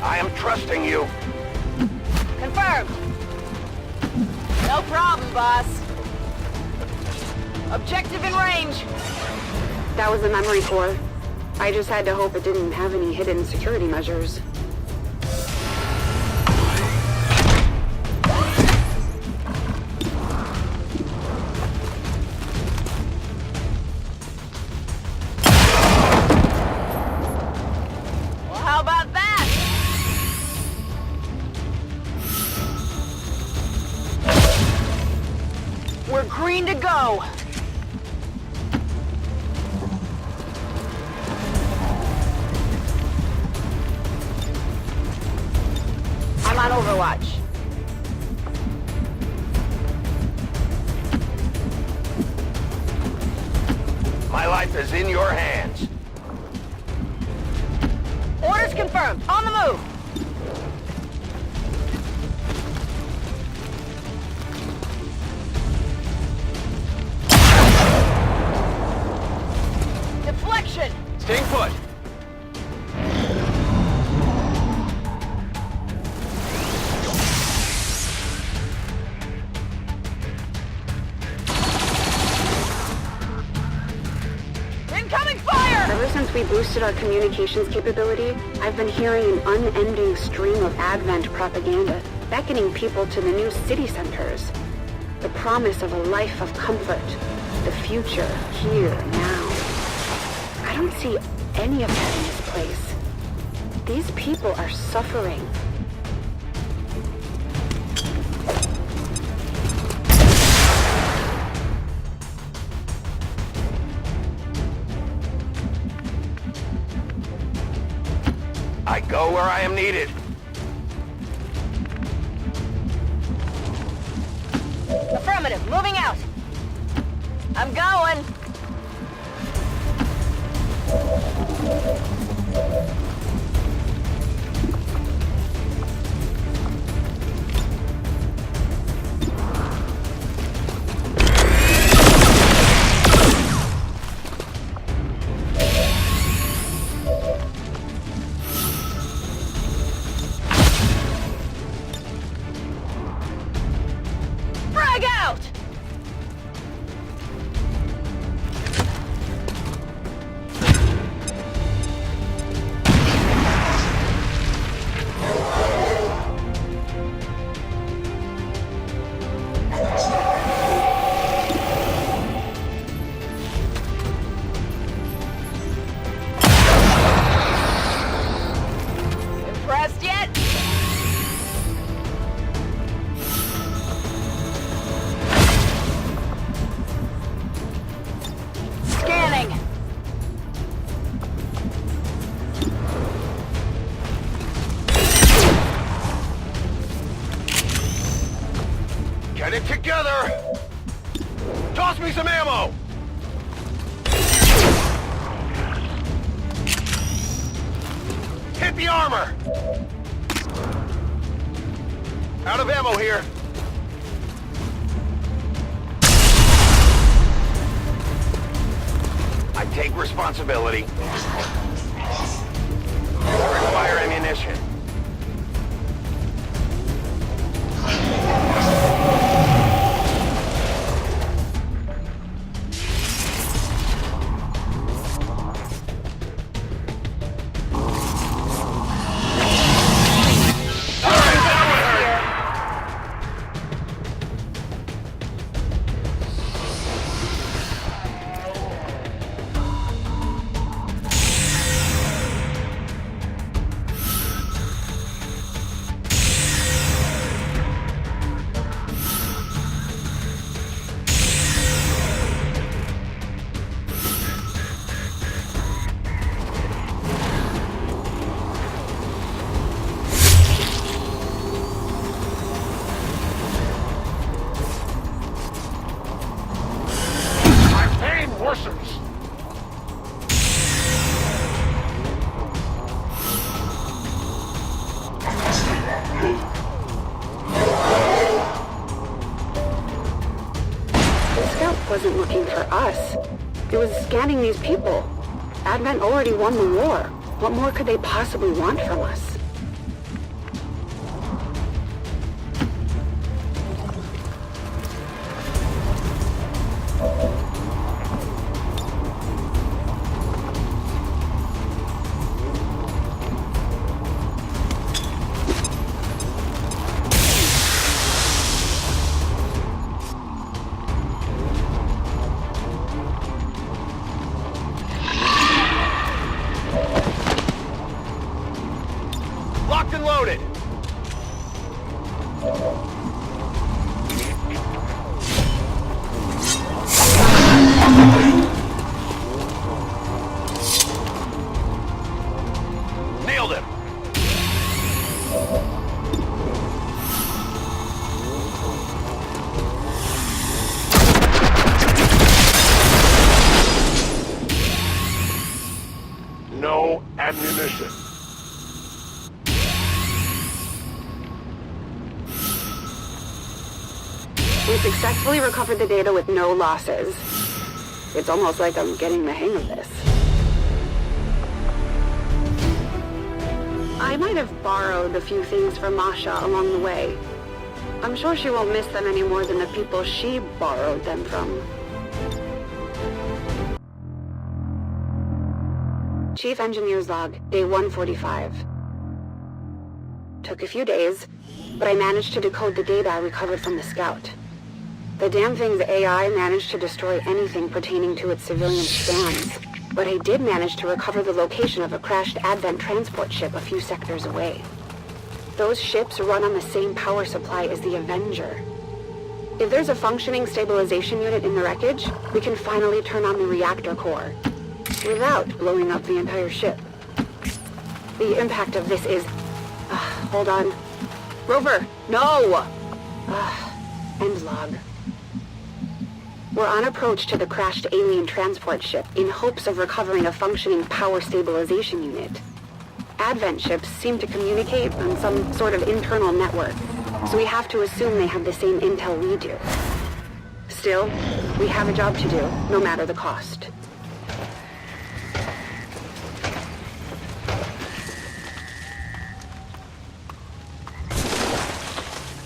I am trusting you. Confirmed. No problem, boss. Objective in range. That was the memory core. I just had to hope it didn't have any hidden security measures. Well, how about that? We're green to go. I'm on Overwatch. My life is in your hands. Orders confirmed. On the move. Deflection. Staying put. Incoming fire! Ever since we boosted our communications capability, I've been hearing an unending stream of Advent propaganda, beckoning people to the new city centers. The promise of a life of comfort. The future, here, now. I don't see any of that in this place. These people are suffering. I go where I am needed. Affirmative. Moving out. I'm going. me some ammo! Hit the armor! Out of ammo here. I take responsibility. Require ammunition. Wasn't looking for us. It was scanning these people. Advent already won the war. What more could they possibly want from us? Locked and loaded. Nailed him. No ammunition. We successfully recovered the data with no losses. It's almost like I'm getting the hang of this. I might have borrowed a few things from Masha along the way. I'm sure she won't miss them any more than the people she borrowed them from. Chief Engineer's Log, Day 145. Took a few days, but I managed to decode the data I recovered from the scout. The damn thing's AI managed to destroy anything pertaining to its civilian scans, but I did manage to recover the location of a crashed Advent transport ship a few sectors away. Those ships run on the same power supply as the Avenger. If there's a functioning stabilization unit in the wreckage, we can finally turn on the reactor core, without blowing up the entire ship. The impact of this is... hold on. Rover, no! End log. We're on approach to the crashed alien transport ship in hopes of recovering a functioning power stabilization unit. Advent ships seem to communicate on some sort of internal network, so we have to assume they have the same intel we do. Still, we have a job to do, no matter the cost.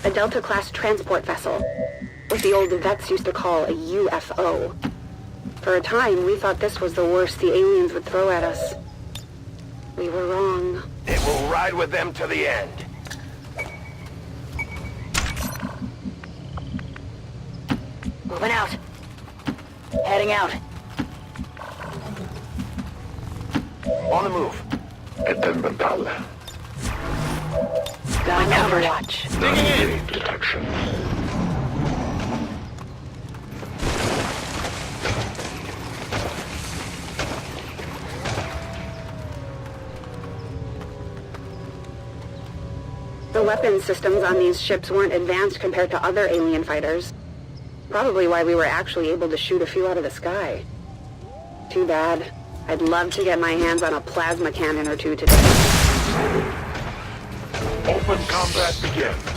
A Delta-class transport vessel, what the old vets used to call a UFO. For a time, we thought this was the worst the aliens would throw at us. We were wrong. It will ride with them to the end. Moving out. Heading out. On the move. Mental. Got cover watch. Non-grade detection. The weapons systems on these ships weren't advanced compared to other alien fighters. Probably why we were actually able to shoot a few out of the sky. Too bad. I'd love to get my hands on a plasma cannon or two today. Open combat begins.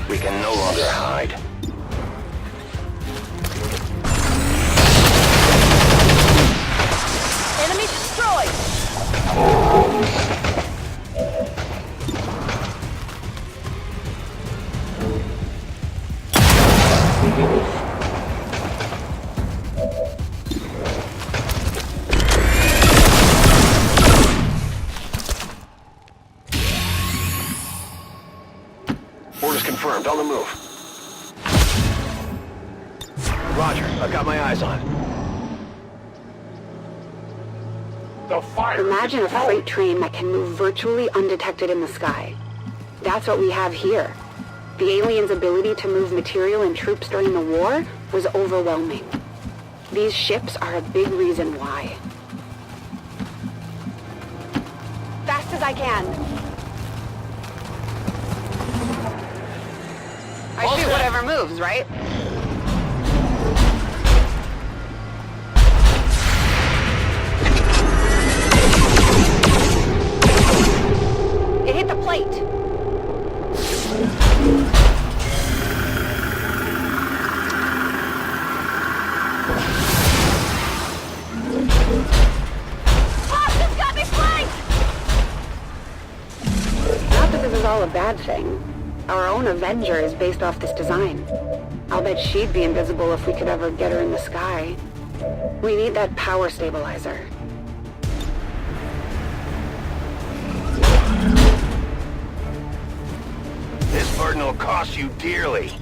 We can no longer hide. Enemy destroyed! Orders confirmed. On the move. Roger. I've got my eyes on it. The fire Imagine is a freight train that can move virtually undetected in the sky. That's what we have here. The aliens' ability to move material and troops during the war was overwhelming. These ships are a big reason why. Fast as I can. I shoot whatever moves, right? It hit the plate. Boston's got me flanked! Not that this is all a bad thing. Our own Avenger is based off this design. I'll bet she'd be invisible if we could ever get her in the sky. We need that power stabilizer. This burden will cost you dearly.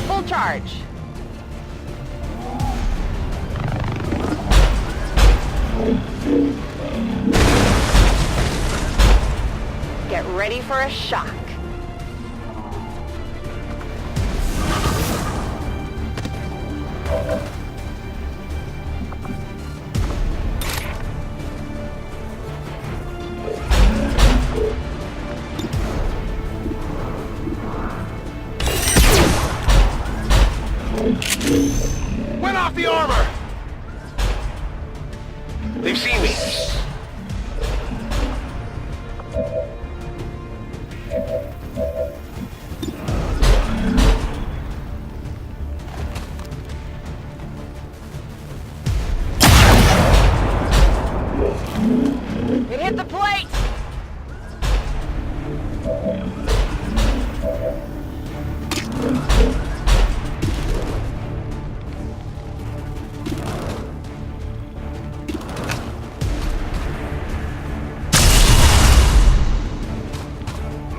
Full charge. Get ready for a shock. Went off the armor! They've seen me. It hit the plate!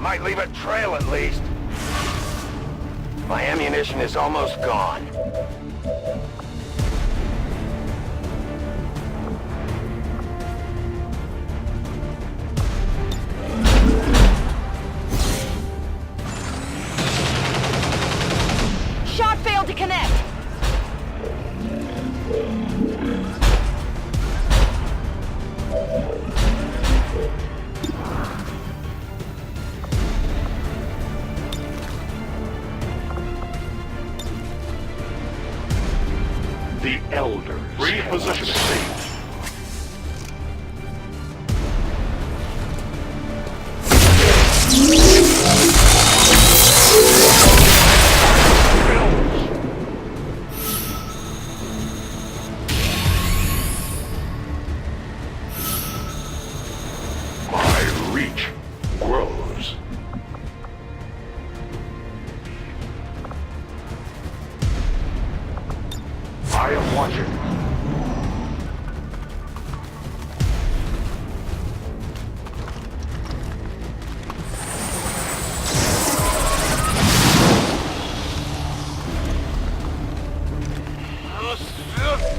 Might leave a trail at least. My ammunition is almost gone. Shot failed to connect! the Elder. Repositioning.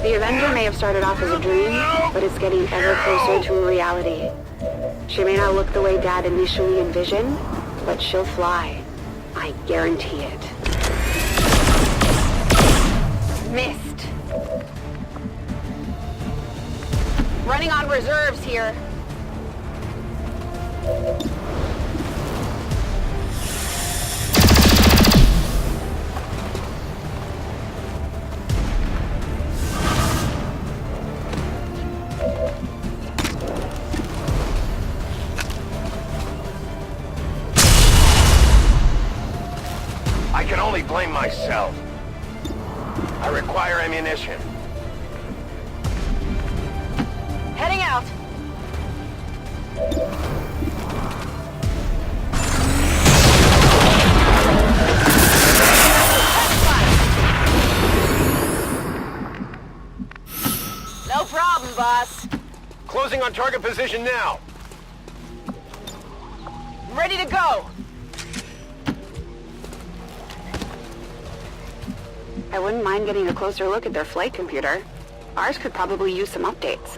The Avenger may have started off as a dream, but it's getting ever closer to a reality. She may not look the way Dad initially envisioned, but she'll fly. I guarantee it. Missed. Running on reserves here. I can only blame myself. I require ammunition. Heading out. No problem, boss. Closing on target position now. Ready to go. I wouldn't mind getting a closer look at their flight computer. Ours could probably use some updates.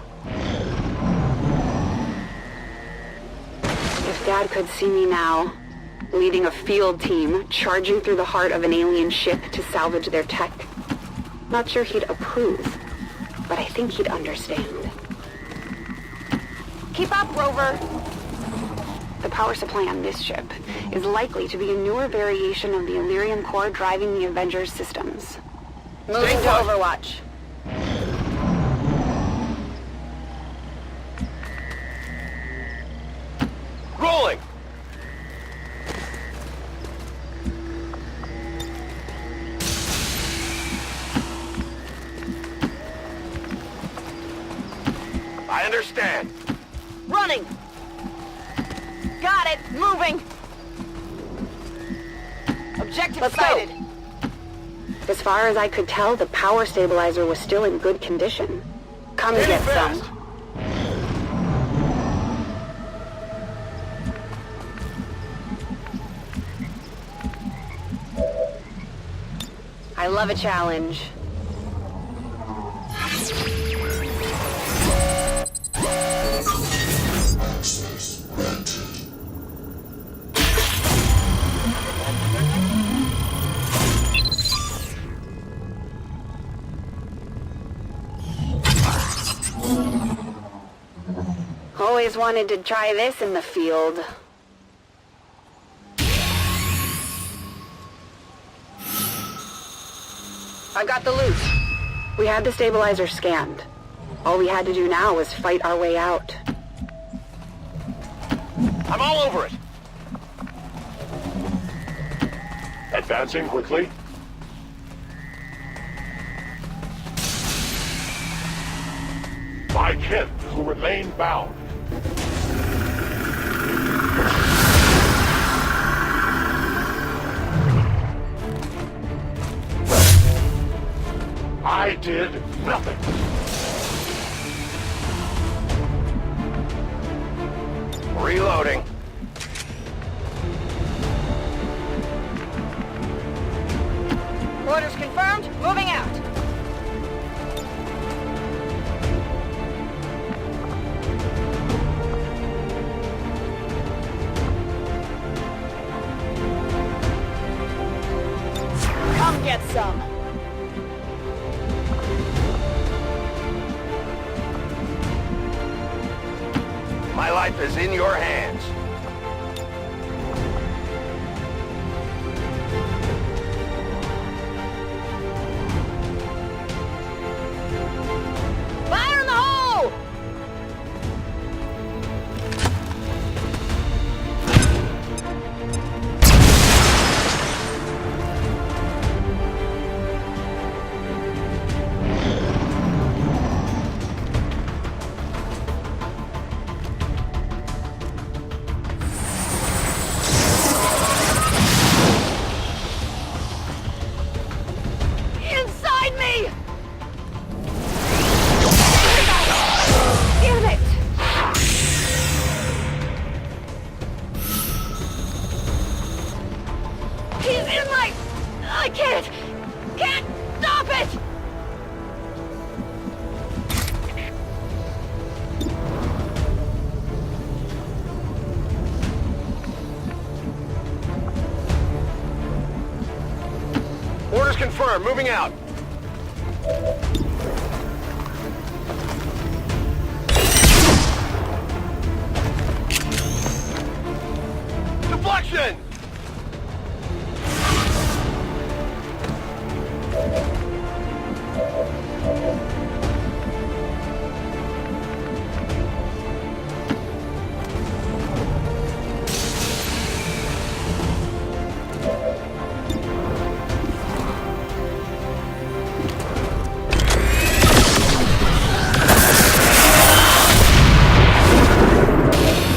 If Dad could see me now, leading a field team, charging through the heart of an alien ship to salvage their tech. Not sure he'd approve, but I think he'd understand. Keep up, Rover. The power supply on this ship is likely to be a newer variation of the Illyrium core driving the Avengers systems. Moving to Overwatch. Rolling! I understand. Running. Got it. Moving. Objective sighted. Go. As far as I could tell, the power stabilizer was still in good condition. Come Hit get it fast. some. I love a challenge. Always wanted to try this in the field. I got the loot. We had the stabilizer scanned. All we had to do now was fight our way out. I'm all over it. Advancing quickly. My kin who remain bound. I did nothing. Reloading. Orders confirmed. Moving out. Come get some. My life is in your hands. Fire in the hole! Inside me! Damn it! He's in my... I can't stop it! confirmed. Moving out. Deflection!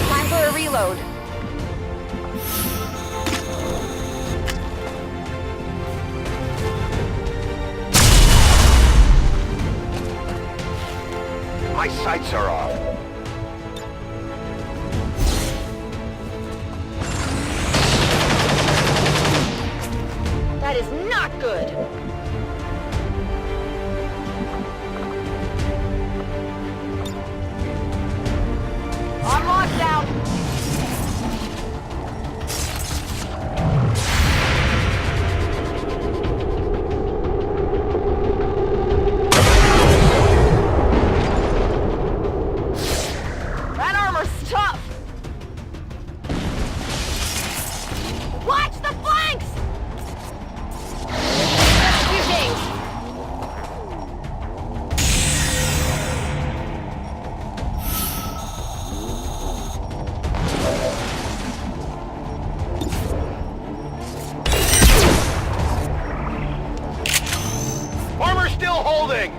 Time for a reload. My sights are off. That is not good. On lockdown. That armor's tough. Watch the flanks! Two things. Armor still holding!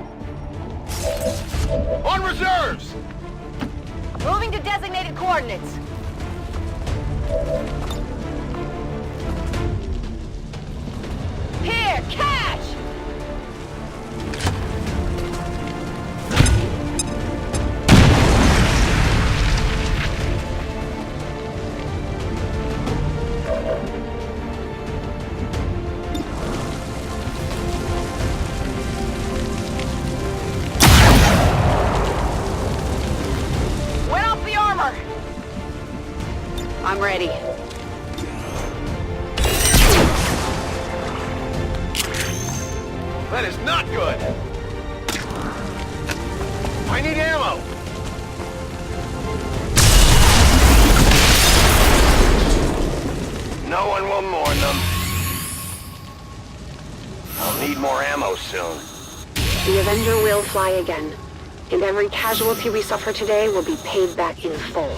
On reserves! Moving to designated coordinates. Here, catch! Went off the armor! I'm ready. That is not good! I need ammo! No one will mourn them. I'll need more ammo soon. The Avenger will fly again, and every casualty we suffer today will be paid back in full.